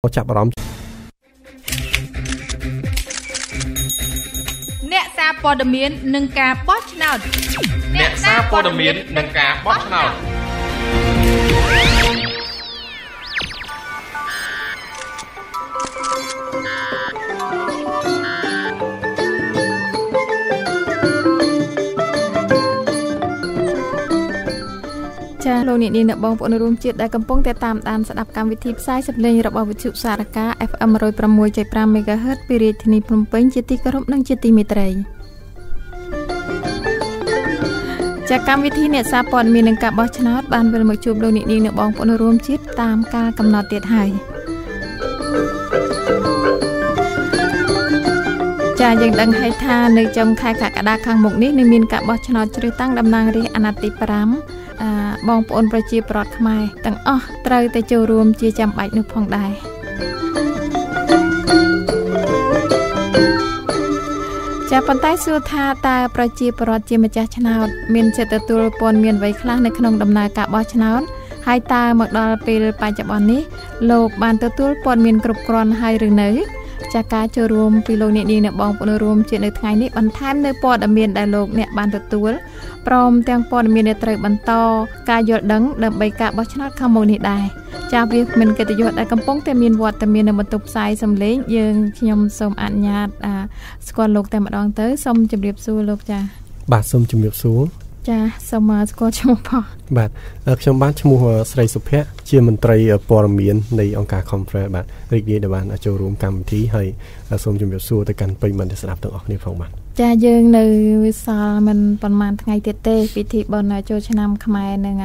ចាប់អារម្មណ៍អ្នកសារព័ត៌មាននិងការបោះឆ្នោតអ្នកសារព័ត៌មាននិងការបោះឆ្នោតចាលោកអ្នកនាងអ្នកបងប្អូនរួមជាតិដែលកំពុងតែតាមដានស្ដាប់កម្មវិធីផ្សាយសម្លេងរបស់វិទ្យុសារកា FM 106.5 MHz ពីរាជធានីភ្នំពេញជាទីគោរពនិងជាទីមេត្រីចាកម្មវិធីអ្នកសារព័ត៌មាននិងការបោះឆ្នោតបានវិលមកជួបលោកអ្នកនាងអ្នកបងប្អូនរួមជាតិតាមកាលកំណត់ទៀតហើយចាយើងដឹងហើយថានៅចុងខែកក្កដាខាងមុខនេះនឹងមានការបោះឆ្នោតជ្រើសតាំងតំណាងរាស្ត្រអាណត្តិទី5បងប្អូនប្រជាពលរដ្ឋខ្មែរទាំងអស់ត្រូវតែចូលរួមជាចាំបាច់នោះផងដែរចាប៉ុន្តែសួរថាតើប្រជាពលរដ្ឋជាម្ចាស់ឆ្នោតមានសិទ្ធិទទួលព័ត៌មានអ្វីខ្លះនៅក្នុងដំណើរការបោះឆ្នោតហើយតើមកដល់ពេលបច្ចុប្បន្ននេះលោកបានទទួលព័ត៌មានគ្រប់គ្រាន់ហើយឬនៅចាការចូលរួមពីលោកអ្នកនាងអ្នកបងប្អូនរួមជានៅថ្ងៃនេះបន្ថែមនៅព័ត៌មានដែលលោកអ្នកបានទទួលព្រមទាំងព័ត៌មានដែលត្រូវបន្តការយល់ដឹងដើម្បីការបោះឆ្នោតខាងមុខនេះដែរចាវាមិនកិត្តិយសដែលកំពុងតែមានវត្តមាននៅបន្ទប់ផ្សាយសំឡេងយើងខ្ញុំសូមអនុញ្ញាតស្គាល់លោកតែម្ដងទៅសូមជម្រាបសួរលោកចាបាទសូមជម្រាបសួរចាសូមស្គាល់ឈ្មោះផងបាទខ្ញុំបានឈ្មោះស្រីសុភ័ក្រជាមន្ត្រីព័ត៌មាននៃអង្គការ Conference បាទរីករាយដែលបានចូលរួមកម្មវិធីហើយសូមជម្រាបសួរទៅកាន់ប្រិយមិត្តដែលស្ដាប់ទាំងអស់គ្នាផងបាទចាយើងនៅវិសាលមិនប្រហែលថ្ងៃទៀតទេពិធីបុណ្យចូលឆ្នាំខ្មែរនឹង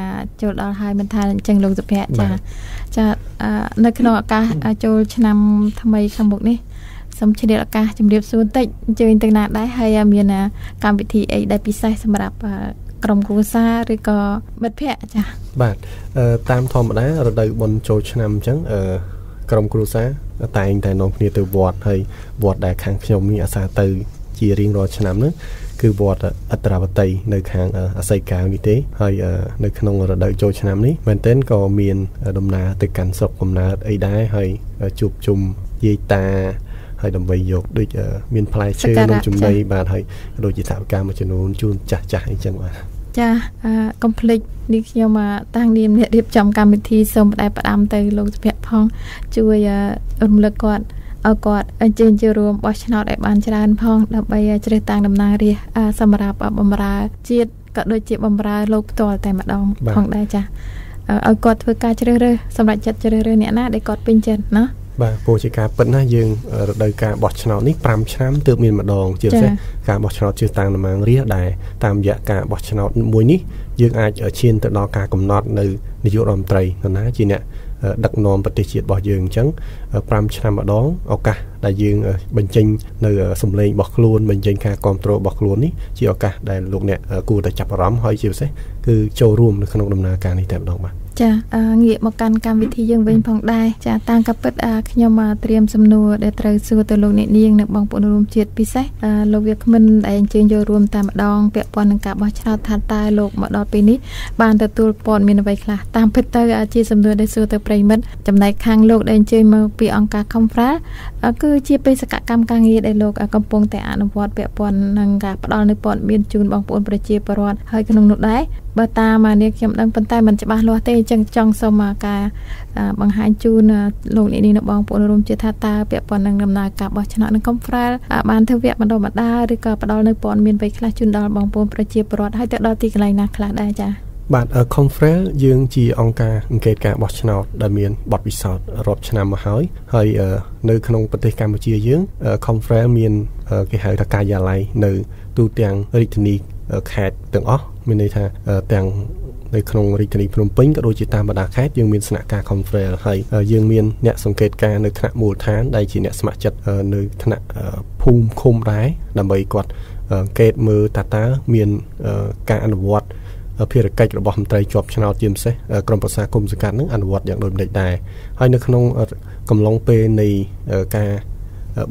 ចូលដល់ហើយមិនថាអញ្ចឹងលោកសុភ័ក្រចានៅក្នុងឱកាសចូលឆ្នាំថ្មីខាងមុខនេះសូមឆ្លៀតឱកាសជម្រាបសួរបន្តិចអញ្ជើញទៅណាដែរហើយមានកម្មវិធីអីដែលពិសេសសម្រាប់ក្រុមគ្រួសារឬក៏មិត្តភ័ក្តិចាបាទតាមធម្មតារដូវបុណ្យចូលឆ្នាំអញ្ចឹងក្រុមគ្រួសារតែងតែនាំគ្នាទៅវត្តហើយវត្តដែលខាងខ្ញុំនេះអាសាទៅជារៀងរាល់ឆ្នាំហ្នឹងគឺវត្តអត្រាវតីនៅខាងអាស័យកៅនេះទេហើយនៅក្នុងរដូវចូលឆ្នាំនេះមែនទែនក៏មានដំណើរទៅកាន់ស្រុកកំណើតអីដែរហើយជួបជុំយាយតាហើយដើម្បីយកដូចមានផ្លែឈើនំចំណីបាទហើយដូចជាថវិកាមួយចំនួនជូនចាស់អីចឹងបាទចាកុំភ្លេចនេះខ្ញុំតាំងនាមអ្នករៀបចំកម្មវិធីសូមផ្ដាំទៅលោកសុភ័ក្រផងជួយរំលឹកគាត់ឲ្យគាត់អញ្ជើញចូលរួមបោះឆ្នោតឲ្យបានច្រើនផងដើម្បីជ្រើសតាំងតំណាងរាស្ត្រសម្រាប់បម្រើជាតិក៏ដូចជាបម្រើលោកផ្ទាល់តែម្ដងផងដែរចាឲ្យគាត់ធ្វើការជ្រើសរើសសម្រាប់ចិត្តជ្រើសរើសអ្នកណាដែលគាត់ពេញចិត្តណាបាទព្រោះជាការពិតណាយើងរដូវការបោះឆ្នោតនេះ5ឆ្នាំទើបមានម្ដងជាពិសេសការបោះឆ្នោតជ្រើសតាំងតំណាងរាស្ត្រដែលតាមរយៈការបោះឆ្នោតមួយនេះយើងអាចឈានទៅដល់ការកំណត់នៅនាយករដ្ឋមន្ត្រីនរណាជាអ្នកដឹកនាំប្រទេសជាតិរបស់យើងអញ្ចឹង5ឆ្នាំម្ដងឱកាសដែលយើងបញ្ចេញនៅសម្លេងរបស់ខ្លួនបញ្ចេញការគ្រប់គ្រងរបស់ខ្លួននេះជាឱកាសដែលលោកអ្នកគួរតែចាប់អារម្មណ៍ហើយជាពិសេសគឺចូលរួមនៅក្នុងដំណើរការនេះតែម្ដងបាទចាងាកមកកាន់កម្មវិធីយើងវិញផងដែរចាតាមការពិតខ្ញុំត្រៀមសំណួរដែលត្រូវសួរទៅលោកអ្នកនាងនិងបងប្អូនរួមជាតិពិសេសលោកវាគ្មិនដែលអញ្ជើញចូលរួមតែម្ដងពាក់ព័ន្ធនឹងការបោះឆ្នោតថាតើលោកមកដល់ពេលនេះបានទទួលព័ត៌មានអ្វីខ្លះតាមពិតទៅជាសំណួរដែលសួរទៅប្រិយមិត្តចំណែកខាងលោកដែលអញ្ជើញមកពីអង្គការ Conference គឺជាបេសកកម្មការងារដែលលោកកំពុងតែអនុវត្តពាក់ព័ន្ធនឹងការផ្ដល់នូវព័ត៌មានជូនបងប្អូនប្រជាពលរដ្ឋហើយក្នុងនោះដែរបើតាមនេះខ្ញុំដឹងប៉ុន្តែមិនច្បាស់លាស់ទេអញ្ចឹងចង់សូមការបង្ហាញជូនលោកអ្នកនាងបងប្អូនរួមជាថាតើពាក់ព័ន្ធនឹងដំណើរការបោះឆ្នោតនឹងConferenceបានធ្វើវគ្គបណ្ដុះបណ្ដាលឬក៏ផ្ដល់នៅព័ត៌មានអ្វីខ្លះជូនដល់បងប្អូនប្រជាពលរដ្ឋហើយទៅដល់ទីកន្លែងណាខ្លះដែរចា៎បាទ Conference យើងជាអង្គការអង្កេតការបោះឆ្នោតដែលមានបទពិសោធន៍រាប់ឆ្នាំមកហើយនៅក្នុងប្រទេសកម្ពុជាយើង Conference មានគេហៅថាការិយាល័យនៅទូទាំងរាជធានីខេត្តទាំងអស់មានន័យថាទាំងនៅក្នុងរាជធានីភ្នំពេញក៏ដូចជាតាមបណ្ដាខេត្តយើងមានស្នាក់ការ Conference ហើយយើងមានអ្នកសង្កេតការនៅថ្នាក់មូលដ្ឋានដែលជាអ្នកស្ម័គ្រចិត្តនៅថ្នាក់ភូមិឃុំដែរដើម្បីគាត់អង្កេតមើលតើមានការអនុវត្តភារកិច្ចរបស់មន្ត្រីជាប់ឆ្នោតជាពិសេសក្រុមប្រឹក្សាគុំសង្កាត់នឹងអនុវត្តយ៉ាងដូចម្តេចដែរហើយនៅក្នុងកំឡុងពេលនៃការ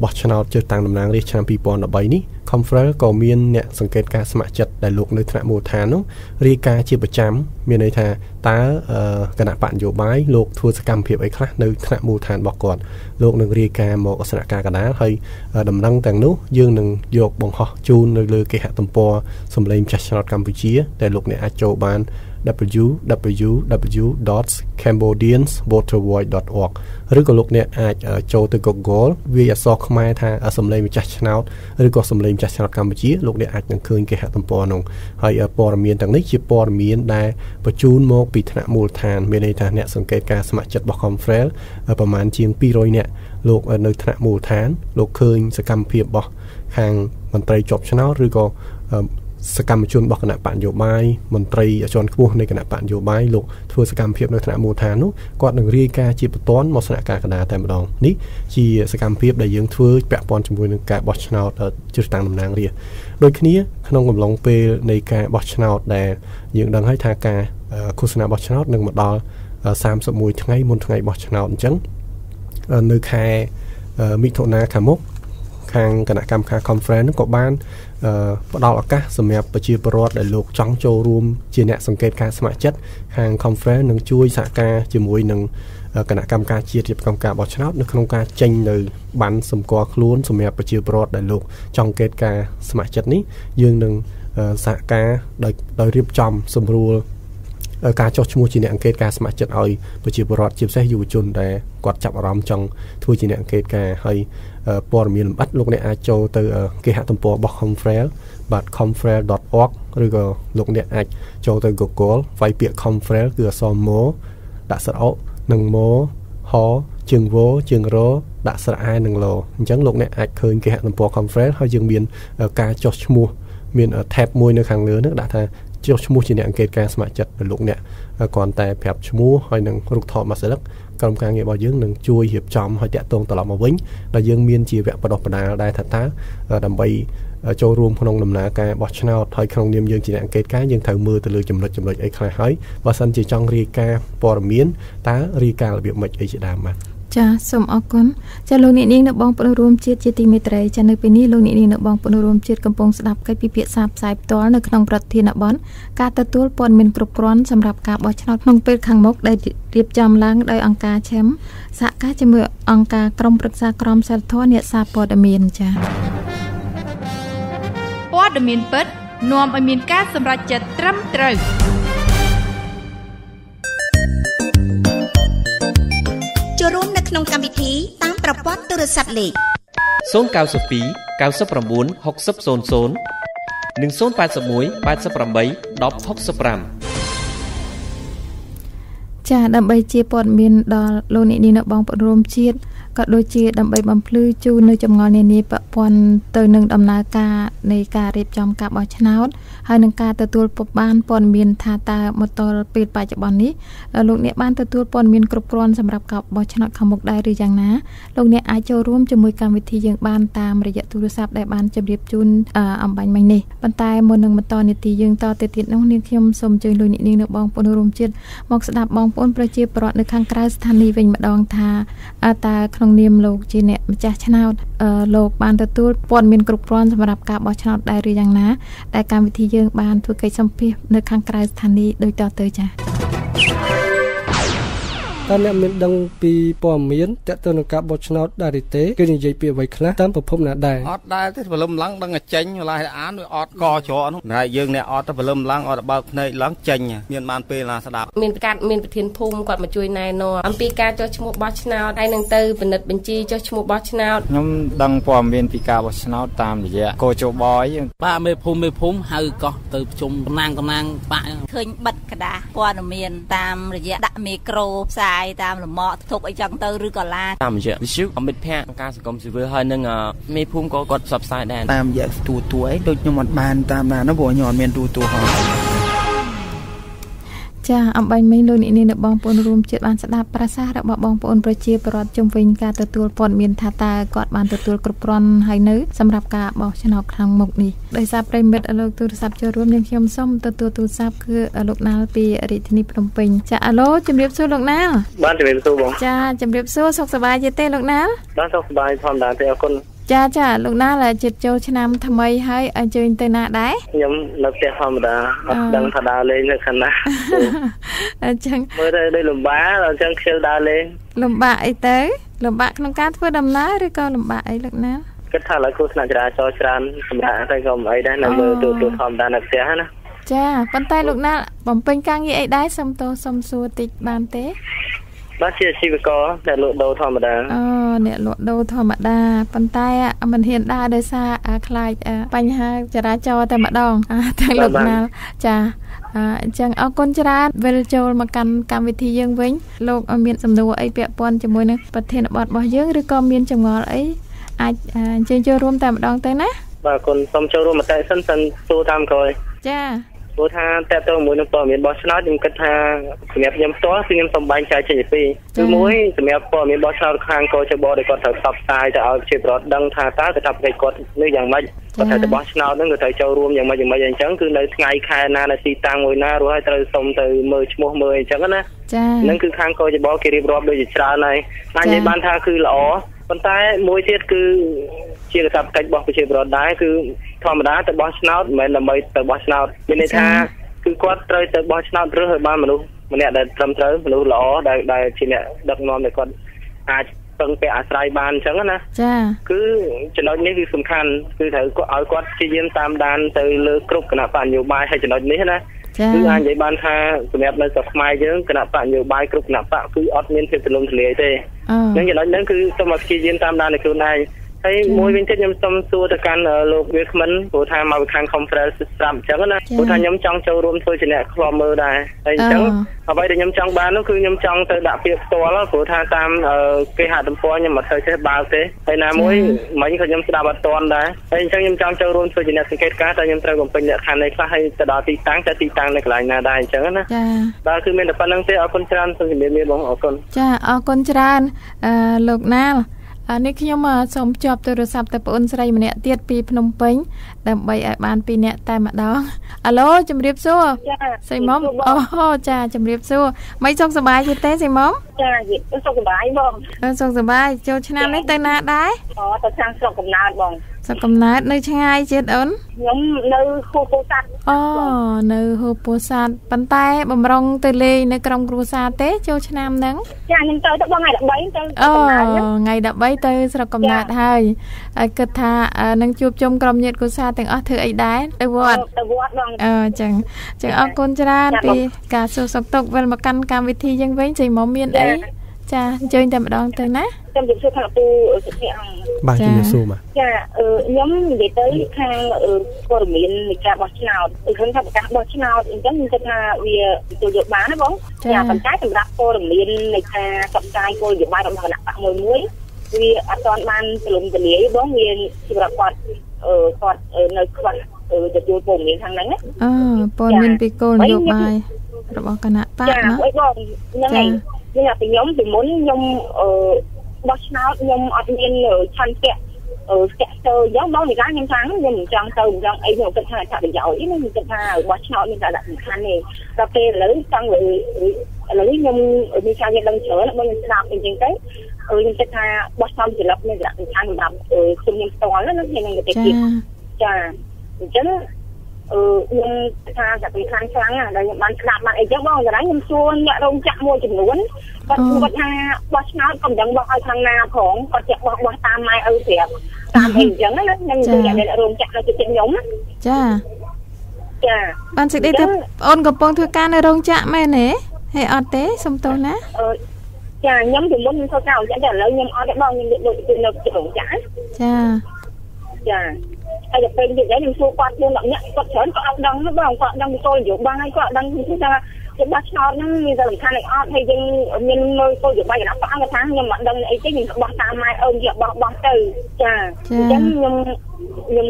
បោះឆ្នោតជ្រើសតាំងតំណាងរាស្ត្រឆ្នាំ2013នេះ Conference ក៏មានអ្នកសង្កេតការស្ម័គ្រចិត្ត ដែលលោកនៅថ្នាក់មូលដ្ឋាននោះរាយការណ៍ជាប្រចាំមានន័យថាតើគណៈបកនយោបាយលោកធ្វើសកម្មភាពអីខ្លះនៅថ្នាក់មូលដ្ឋានរបស់គាត់លោកនឹងរាយការណ៍មកអសនការកណ្ដាលហើយដំណឹងទាំងនោះយើងនឹងយកបង្ហោះជូននៅលើគេហទំព័រសម្លេងចាស់ឆ្នោតកម្ពុជាដែលលោកអ្នកអាចចូលបាន www.cambodiansvotervoice.org ឬក៏លោកអ្នកអាចចូលទៅ Google វាយអក្សរខ្មែរថាសម្លេងម្ចាស់ឆ្នោតឬក៏សម្លេងម្ចាស់ឆ្នោតកម្ពុជាលោកអ្នកអាចនឹងឃើញគេហទំព័រនោះហើយព័ត៌មានទាំងនេះជាព័ត៌មានដែលបញ្ជូនមកពីថ្នាក់មូលដ្ឋានមានន័យថាអ្នកសង្កេតការស្ម័គ្រចិត្តរបស់ Confrel ប្រមាណជាង200នាក់លោកនៅថ្នាក់មូលដ្ឋានលោកឃើញសកម្មភាពរបស់ខាងមន្ត្រីជាប់ឆ្នោតឬក៏សកម្មជនរបស់គណៈបកនយោបាយមន្ត្រីជាន់ខ្ពស់នៃគណៈបកនយោបាយលោកធ្វើសកម្មភាពនៅថ្នាក់មូលដ្ឋាននោះគាត់នឹងរាយការណ៍ជាបន្ទាន់មកស្នាក់ការកណ្ដាលតែម្ដងនេះជាសកម្មភាពដែលយើងធ្វើពាក់ព័ន្ធជាមួយនឹងការបោះឆ្នោតជ្រើសតាំងតំណាងរាស្ត្រដូចគ្នាក្នុងកំឡុងពេលនៃការបោះឆ្នោតដែលយើងដឹងហើយថាការឃោសនាបោះឆ្នោតនឹងមកដល់31ថ្ងៃមុនថ្ងៃបោះឆ្នោតអញ្ចឹងនៅខែមិថុនាខាងមុខខាងគណៈកម្មការ Conference នឹងក៏បានផ្ដល់ឱកាសសម្រាប់ប្រជាពលរដ្ឋដែលលោកចង់ចូលរួមជាអ្នកសង្កេតការស្ម័គ្រចិត្តខាង Conference នឹងជួយសហការជាមួយនឹងគណៈកម្មការជាតិរៀបចំការបោះឆ្នោតនៅក្នុងការចេញនៅប័ណ្ណសម្គាល់ខ្លួនសម្រាប់ប្រជាពលរដ្ឋដែលលោកចង់សង្កេតការស្ម័គ្រចិត្តនេះយើងនឹងសហការដោយរៀបចំសម្រួលការចុះឈ្មោះជាអ្នកអង្កេតការស្ម័គ្រចិត្តឲ្យប្រជាពលរដ្ឋជាពិសេសយុវជនដែលគាត់ចាប់អារម្មណ៍ចង់ធ្វើជាអ្នកអង្កេតការហើយព័ត៌មានលម្អិតលោកអ្នកអាចចូលទៅគេហទំព័ររបស់ Confrel បាទ confrel.org ឬក៏លោកអ្នកអាចចូលទៅ Google វាយពាក្យ Confrel គឺអក្សរមដាក់ស្រៈអនិងមហជើងវជើងរដាក់ស្រៈអែនិងលអញ្ចឹងលោកអ្នកអាចឃើញគេហទំព័រ Confrel ហើយយើងមានការចុះឈ្មោះមាន tab មួយនៅខាងលើនោះដាក់ថាចុះឈ្មោះជាអ្នកអង្កេតការស្ម័គ្រចិត្តដល់លោកអ្នកគ្រាន់តែប្រាប់ឈ្មោះហើយនឹងរូបថតមួយស្លឹកក្រុមការងាររបស់យើងនឹងជួយរៀបចំឲ្យតាក់ទងត្រឡប់មកវិញដែលយើងមានជាវគ្គបណ្ដុះបណ្ដាលដែរថាតើដើម្បីចូលរួមក្នុងដំណើរការបោះឆ្នោតហើយក្នុងនាមយើងជាអ្នកអង្កេតការយើងត្រូវមើលទៅលើចំណុចអីខ្លះហើយបើសិនជាចង់រាយការណ៍ព័ត៌មានតើរាយការណ៍របៀបម៉េចអីជាដើមបាទចាសូមអរគុណចាលោកអ្នកនាងនៅបងប្អូនរួមជាតិជាទីមេត្រីចានៅពេលនេះលោកអ្នកនាងនៅបងប្អូនរួមជាតិកំពុងស្ដាប់កិច្ចពិភាក្សាផ្សាយផ្ទាល់នៅក្នុងប្រធានបទការទទួលព័ត៌មានគ្រប់គ្រាន់សម្រាប់ការបោះឆ្នោតក្នុងពេលខាងមុខដែលរៀបចំឡើងដោយអង្គការឆេមសហការជាមួយអង្គការក្រុមប្រឹក្សាក្រមសីលធម៌អ្នកសារព័ត៌មានចាព័ត៌មានពិតនាំឲ្យមានការសម្រេចចិត្តត្រឹមត្រូវចូលរួមនៅក្នុងកម្មវិធីតាមប្រព័ន្ធទូរស័ព្ទលេខ092 99 6000និង081 88 1065ចាដើម្បីជាព័ត៌មានដល់លោកអ្នកនាងនៅបងប្អូនរួមជាតិក៏ដូចជាដើម្បីបំភ្លឺជូននៅចម្ងល់នានាពាក់ព័ន្ធទៅនឹងដំណើរការនៃការរៀបចំការបោះឆ្នោតហើយនឹងការទទួលបានព័ត៌មានថាតើមកទល់ពេលបច្ចុប្បន្ននេះលោកអ្នកបានទទួលព័ត៌មានគ្រប់គ្រាន់សម្រាប់ការបោះឆ្នោតខាងមុខដែរឬយ៉ាងណាលោកអ្នកអាចចូលរួមជាមួយកម្មវិធីយើងបានតាមរយៈទូរស័ព្ទដែលបានជម្រាបជូនអំបញ្ញមិញនេះប៉ុន្តែមុននឹងបន្តនីតិយើងតទៅទៀតនោះនាងខ្ញុំសូមអញ្ជើញលោកអ្នកនាងនៅបងប្អូនរួមជាតិមកស្ដាប់បងប្អូនប្រជាពលរដ្ឋនៅខាងក្រៅស្ថានីយ៍វិញម្ដងថាតើក្នុងនាមលោកជាអ្នកម្ចាស់ឆ្នោតលោកបានទទួលព័ត៌មានគ្រប់គ្រាន់សម្រាប់ការបោះឆ្នោតដែរឬយ៉ាងណាដែលកម្មវិធីយើងបានធ្វើកិច្ចសម្ភាសន៍នៅខាងក្រៅស្ថានីយ៍ដូចតទៅចា៎តើអ្នកមានដឹងពីព័ត៌មានតើទៅនឹងការបោះឆ្នោតដែរទេគេនិយាយពីអ្វីខ្លះតាមប្រភពណាដែរអត់ដែរទេព្រលឹមឡើងដឹងតែចេញឡាយអានវាអត់កច្រកនោះហើយយើងអ្នកអត់ទៅព្រលឹមឡើងអត់បើកភ្នែកឡើងចេញមានបានពេលណាស្ដាប់មានប្រធានភូមិគាត់មកជួយណែនាំអំពីការចុះឈ្មោះបោះឆ្នោតហើយនឹងទៅពិនិត្យបញ្ជីចុះឈ្មោះបោះឆ្នោតខ្ញុំដឹងព័ត៌មានពីការបោះឆ្នោតតាមរយៈកោជបយបាទមេភូមិហៅកោះទៅប្រជុំតំណាងបាក់ឃើញបិទក្តារព័ត៌មានតាមរយៈដាក់មីក្រូផ្សាយតាមលំអធុកអីចឹងទៅឬក៏ឡាតាមរយៈវិទ្យុមិត្តភ័ក្តិការសង្គមស៊ីវិលហើយនឹងមេភូមិក៏គាត់ផ្សព្វផ្សាយដែរតាមរយៈទូអីដូចខ្ញុំអត់បានតាមណានោះព្រោះខ្ញុំអត់មានទូហោចាអំបញ្ញមិញលោកអ្នកនាងបងប្អូនរួមជាតិបានស្ដាប់ប្រសាសន៍របស់បងប្អូនប្រជាពលរដ្ឋជំវិញការទទួលព័ត៌មានថាតើគាត់បានទទួលគ្រប់គ្រាន់ហើយនៅសម្រាប់ការបោះឆ្នោតខាងមុខនេះដោយសារប្រិមិត្តលោកទូរស័ព្ទចូលរួមនឹងខ្ញុំសូមទទួលទូរស័ព្ទគឺលោកណាល់ពីរាជធានីភ្នំពេញចាអាឡូជំរាបសួរលោកណាល់បានជំរាបសួរបងចាជំរាបសួរសុខសប្បាយទេលោកណាល់បានសុខសប្បាយធម្មតាទេអរគុណ ចាលោកណាlàចិត្តចូលឆ្នាំថ្មីហើយអញ្ជើញទៅណាដែរខ្ញុំនៅផ្ទះធម្មតាអត់ដឹងថាដើរលេងនៅខាងណាអញ្ចឹងមើលទៅដូចលំបាកអញ្ចឹងខ្ជិលដើរលេងលំបាកអីទៅលំបាកក្នុងការធ្វើដំណើរឬក៏លំបាកអីលោកណាគិតថាឡើយគ្រោះថ្នាក់ចរាចរណ៍ច្រើនសម្រាប់តែក៏មិនអីដែរនៅមើលទូធម្មតានៅផ្ទះណាចាប៉ុន្តែលោកណាបំពេញការងារអីដែរសុំសួរតិចបានទេបាទជាអាជីវករអ្នកលក់ដូរធម្មតាអ្នកលក់ដូរធម្មតាប៉ុន្តែមិនហ៊ានដើរដោយសារខ្លាចបញ្ហាចរាចរណ៍តែម្ដងទាំងលោកណាចាអញ្ចឹងអរគុណច្រើនវិលចូលមកកាន់កម្មវិធីយើងវិញលោកមានសំណួរអីពាក់ព័ន្ធជាមួយនឹងប្រធានបទរបស់យើងឬក៏មានចម្ងល់អីអាចអញ្ជើញចូលរួមតែម្ដងទៅណាបាទអរគុណសូមចូលរួមមតិសិនសួរតាមក្រោយចាព្រោះថាតើតើមួយនឹងព័ត៌មានបោះឆ្នោតខ្ញុំគិតថាសម្រាប់ខ្ញុំផ្ទាល់គឺខ្ញុំសូមបែងចែកចេញពីពីរគឺមួយសម្រាប់ព័ត៌មានបោះឆ្នោតខាងកោចបដែលគាត់ត្រូវផ្សព្វផ្សាយទៅឲ្យប្រជាពលរដ្ឋដឹងថាតើកាតព្វកិច្ចគាត់នៅយ៉ាងម៉េចគាត់ត្រូវទៅបោះឆ្នោតហ្នឹងគឺត្រូវចូលរួមយ៉ាងម៉េចអញ្ចឹងគឺនៅថ្ងៃខែណានៅទីតាំងមួយណារួចហើយត្រូវសុំទៅមើលឈ្មោះមើលអញ្ចឹងណាចាហ្នឹងគឺខាងកោចបគេរៀបរាប់ដូចជាច្រើនហើយអាចនិយាយបានថាគឺល្អប៉ុន្តែមួយទៀតគឺជាកាតព្វកិច្ចរបស់ប្រជាពលរដ្ឋដែរគឺធម្មតាទៅបោះឆ្នោតមិនមែនដើម្បីទៅបោះឆ្នោតមានន័យថាគឺគាត់ត្រូវទៅបោះឆ្នោតរើសឲ្យបានមនុស្សម្នាក់ដែលត្រឹមត្រូវមនុស្សល្អដែលជាអ្នកដឹកនាំដែលគាត់អាចពឹងពាក់អាស្រ័យបានអញ្ចឹងណាចាគឺចំណុចនេះគឺសំខាន់គឺត្រូវឲ្យគាត់ព្យាយាមតាមដានទៅលើគ្រប់គណៈបកនយោបាយហើយចំណុចនេះណាគឺអាចនិយាយបានថាសម្រាប់នៅស្រុកខ្មែរយើងគណៈបកនយោបាយគ្រប់គណៈបកគឺអត់មានភាពទូលំទូលាយទេហ្នឹងចំណុចហ្នឹងគឺសូមឲ្យព្យាយាមតាមដាននៅខ្លួនឯងហើយមួយវិញទៀតខ្ញុំសូមសួរទៅកាន់លោកវាគ្មិនព្រោះថាមកខាង conference ស្រាប់អញ្ចឹងណាព្រោះថាខ្ញុំចង់ចូលរួមធ្វើជាអ្នកខ្លោមមើលដែរហើយអញ្ចឹងអ្វីដែលខ្ញុំចង់បាននោះគឺខ្ញុំចង់ទៅដាក់ពាក្យផ្ទាល់ព្រោះថាតាមគេហទំព័រខ្ញុំអត់ទៅចេះបើកទេហើយណាមួយមិញក៏ខ្ញុំស្ដាប់អត់ទាន់ដែរហើយអញ្ចឹងខ្ញុំចង់ចូលរួមធ្វើជាអ្នកសង្កេតការណ៍តែខ្ញុំត្រូវបំពេញលក្ខខណ្ឌនេះខ្លះហើយទៅដល់ទីតាំងតែទីតាំងនៅកន្លែងណាដែរអញ្ចឹងណាចាបាទគឺមានតែប៉ុណ្្នឹងទេអរគុណច្រើនសូមជម្រាបលាបងអរគុណចាអរគុណច្រើនលោកណាលនេះខ្ញុំសូមជាប់ទូរស័ព្ទទៅប្អូនស្រីម្នាក់ទៀតពីភ្នំពេញដើម្បីឲ្យបាន2នាក់តែម្ដងអាឡូជំរាបសួរសៃមុំអូចាជំរាបសួរមិនសុខសប្បាយទេសៃមុំចាសុខសប្បាយបងសុខសប្បាយចូលឆ្នាំនេះទៅណាដែរទៅខាងស្រុកកំណើតបងស្រុកកំណើតនៅឆ្ងាយទៀតអូនខ្ញុំនៅហូពោធិ៍សាត់នៅហូពោធិ៍សាត់ប៉ុន្តែបំរុងទៅលេងនៅក្រុមគ្រួសារទេចូលឆ្នាំហ្នឹងចាខ្ញុំទៅបងថ្ងៃ13ទៅថ្ងៃ13ទៅស្រុកកំណើតហើយគិតថានឹងជួបជុំក្រុមញាតិគ្រួសារទាំងអស់ធ្វើអីដែរទៅវត្តបងចឹងអរគុណច្រើនពីការសួរសុខទុក្ខវិលមកកាន់កម្មវិធីយើងវិញជ័យមកមានអីចាអញ្ជើញតែម្ដងទៅណាខ្ញុំជម្រាបសួរខាងពូសុភ័ក្របាទជំរាបសួរបាទចាខ្ញុំនិយាយទៅខាងព័ត៌មាននៃការបោះឆ្នោតឃើញថាប្រកាសបោះឆ្នោតអញ្ចឹងខ្ញុំគិតថាវាទទួលយកបានណាបងចាប៉ុន្តែសម្រាប់ព័ត៌មាននៃការផ្សព្វផ្សាយគោលនយោបាយរបស់គណៈបកមួយវាអត់ទាន់បានទូលំទូលាយបងវាសម្រាប់គាត់នៅខ្វះទទួលព័ត៌មានខាងហ្នឹងណាព័ត៌មានពីគោលនយោបាយរបស់គណៈបកណាចាអីបងហ្នឹងហើយខ្ញុំពីមុនខ្ញុំបោះឆ្នោតខ្ញុំអត់មានឆន្ទៈស្ទាក់ស្ទើរអញ្ចឹងបងនិយាយខ្ញុំថាខ្ញុំមិនចង់ទៅមិនចង់អីខ្ញុំគិតថាប្រយោជន៍អីខ្ញុំគិតថាបោះឆ្នោតមានសារៈសំខាន់ទេដល់ពេលឥឡូវចង់ឥឡូវខ្ញុំមានការយល់ដឹងច្រើនបងខ្ញុំស្ដាប់អញ្ចឹងទៅខ្ញុំគិតថាបោះឆ្នោតជាលក្ខមានសារៈសំខាន់សម្រាប់ខ្ញុំផ្ទាល់ណាខ្ញុំនឹងទៅទៀតចាអញ្ចឹងខ្ញុំថាតែសំខាន់ខ្លាំងណាស់ដែលខ្ញុំបានស្ដាប់បានអីចឹងបងតារាខ្ញុំសួរអ្នករោងចក្រមួយចំនួនគាត់ថាបោះឆ្នោតក៏មិនដឹងបោះឲ្យខាងណាផងគាត់ចេះបោះតាមម៉ែឪប្រាប់តាមអីចឹងណាខ្ញុំនិយាយអ្នករោងចក្រនៅជិតខ្ញុំចាបានសេចក្តីទៅអូនកំពុងធ្វើការនៅរោងចក្រមែនទេហើយអត់ទេសុំទោសណាចាខ្ញុំពីមុនខ្ញុំធ្វើការរោងចក្រតែឥឡូវខ្ញុំអត់ទេបងខ្ញុំដូចនៅរោងចក្រចាហើយទៅពេលនិយាយខ្ញុំសួរគាត់4-10នាក់គាត់ច្រើនគាត់អត់ដឹងបងគាត់ដឹងពីគោលនយោបាយគាត់ដឹងពីថាបោះឆ្នោតហ្នឹងមានសារៈសំខាន់អីអត់ហើយយើងមានមើលគោលនយោបាយគណៈបកគាត់ថាខ្ញុំមិនដឹងអីទេខ្ញុំបោះតាមម៉ែអូនយកបោះទៅចាអញ្ចឹងខ្ញុំ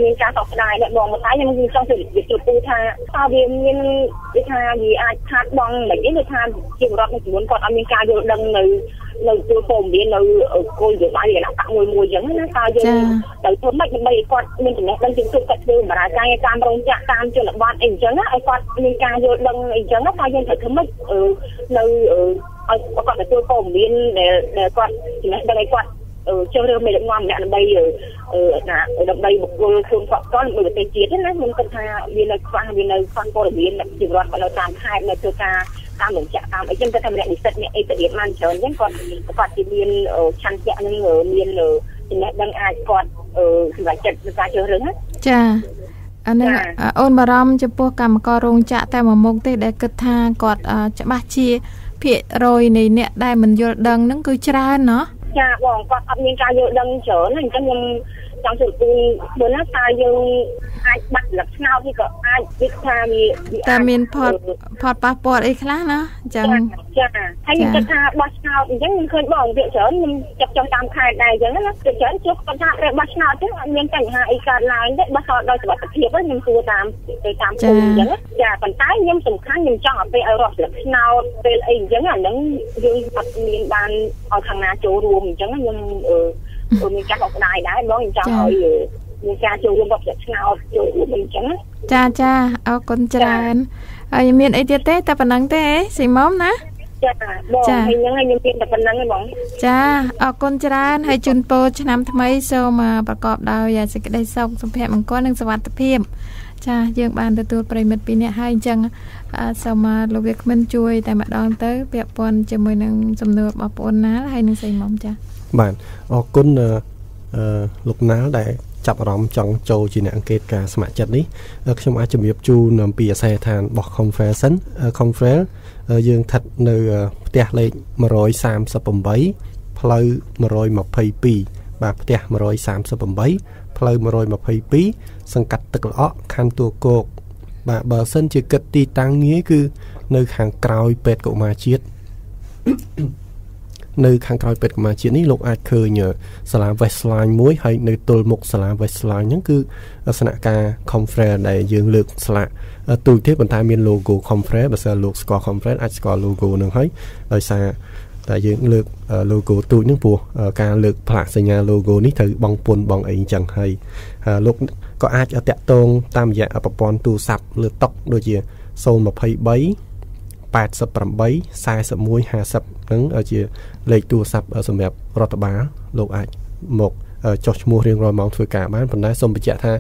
មានការសោកស្ដាយដែរបងតែខ្ញុំចង់ទៅនិយាយទៅថាតើវាមានគេថាវាអាចខាតបង់មិនអីថាជារដ្ឋមួយចំនួនគាត់អត់មានការយល់ដឹងនៅទូព័ត៌មាននៅគោលនយោបាយគណៈបកមួយអញ្ចឹងណាតើយើងទៅធ្វើម៉េចដើម្បីឲ្យគាត់មានចំណេះដឹងជាងទូគាត់ធ្វើបម្រើការងារតាមរោងចក្រតាមជនបទអីអញ្ចឹងណាឲ្យគាត់មានការយល់ដឹងអីអញ្ចឹងណាតើយើងត្រូវធ្វើម៉េចនៅឲ្យគាត់ទទួលព័ត៌មានដែលគាត់ចំណេះដឹងឲ្យគាត់ ជើរើមេដឹកនាំម្នាក់ដើម្បីដើម្បីបុគ្គលខ្លួនគាត់នៅប្រទេសជាតិណាខ្ញុំគិតថាវានៅខ្វះព័ត៌មានជីវរដ្ឋគាត់នៅតាមខេត្តនៅធ្វើការតាមរយៈតាមអីចឹងគាត់ថាម្នាក់និស្សិតអ្នកអេតរៀនបានច្រើនអញ្ចឹងគាត់ជាមានឆន្ទៈនឹងមានចំណេះដឹងអាចគាត់សម្រាប់ចិត្តការជើរើណាចាអានេះអូនបារម្ភចំពោះកម្មកររោងចក្រតែមួយមុខទេដែលគិតថាគាត់ច្បាស់ជាភាគរយនៃអ្នកដែលមិនយល់ដឹងហ្នឹងគឺច្រើនណោះចាបងគាត់អត់មានការយល់ដឹងច្រើនអញ្ចឹងខ្ញុំចង់ជម្រាបមើលណាតើយើងអាចបាត់លក្ខណៈនេះក៏អាចវិថាវាតែមានផតប៉ះពាល់អីខ្លះណាអញ្ចឹងចាហើយខ្ញុំគិតថាបោះឆ្នោតអញ្ចឹងខ្ញុំឃើញបងវាច្រើនខ្ញុំចាប់ចង់តាមខេត្តដែរអញ្ចឹងណាវាច្រើនជួបគាត់ថាបោះឆ្នោតទៅអត់មានបញ្ហាអីកើតឡើងទេបោះឆ្នោតដោយសុវត្ថិភាពខ្ញុំសួរតាមភូមិអញ្ចឹងចាប៉ុន្តែខ្ញុំសំខាន់ខ្ញុំចង់ឲ្យពេលឲ្យរាប់ស្លឹកឆ្នោតពេលអីអញ្ចឹងអាហ្នឹងយើងអត់មានបានឲ្យខាងណាចូលរួមអញ្ចឹងខ្ញុំមានការអបដាយដែរបងខ្ញុំចង់ឲ្យមានការចូលរួមរបស់ឆ្នោតចូលរួមអញ្ចឹងចាអរគុណច្រើនហើយមានអីទៀតទេតែប៉ុណ្្នឹងទេសីមុំណាចាបងហើយហ្នឹងហើយខ្ញុំមានតែប៉ុណ្្នឹងឯងបងចាអរគុណច្រើនហើយជូនពរឆ្នាំថ្មីសូមប្រកបដោយសេចក្តីសុខសុភមង្គលនិងសុវត្ថិភាពចាយើងបានទទួលប្រិមិត្ត2នាក់ហើយអញ្ចឹងសូមលោកវាគ្មិនជួយតែម្ដងទៅពាក់ព័ន្ធជាមួយនឹងសំណួររបស់បងណាល់ហើយនឹងសីមុំចាបាទអរគុណលោកណាល់ដែលចាប់អារម្មណ៍ចង់ចូលជាអ្នកអង្កេតការស្ម័គ្រចិត្តនេះខ្ញុំអាចជម្រាបជូនអំពីអាសយដ្ឋានរបស់ Conference យើងស្ថិតនៅផ្ទះលេខ138ផ្លូវ122បាទផ្ទះ138ផ្លូវ122សង្កាត់ទឹកល្អក់ខណ្ឌទួលគោកបាទបើសិនជាគិតទីតាំងងាយគឺនៅខាងក្រោយពេទ្យកុមារជាតិនៅខាងក្រោយពេទ្យកុមារជាតិនេះលោកអាចឃើញសាលា Westline មួយហើយនៅទល់មុខសាលា Westline ហ្នឹងគឺស្នាក់ការ Conference ដែលយើងលើកស្លាកទូចទេប៉ុន្តែមាន logo Conference បើសិនលោកស្គាល់ Conference អាចស្គាល់ logo ហ្នឹងហើយដោយសារតែយើងលើក logo ទូចហ្នឹងព្រោះការលើកផ្លាកសញ្ញា logo នេះត្រូវបង់ពន្ធបង់អីអញ្ចឹងហើយលោកក៏អាចតាក់ទងតាមរយៈប្រព័ន្ធទូរស័ព្ទលើតុដូចជា023 88 41 50ហ្នឹងជាលេខទូរស័ព្ទសម្រាប់រដ្ឋបាលលោកអាចមកចុះឈ្មោះរៀងរាល់ម៉ោងធ្វើការបានប៉ុន្តែសូមបញ្ជាក់ថា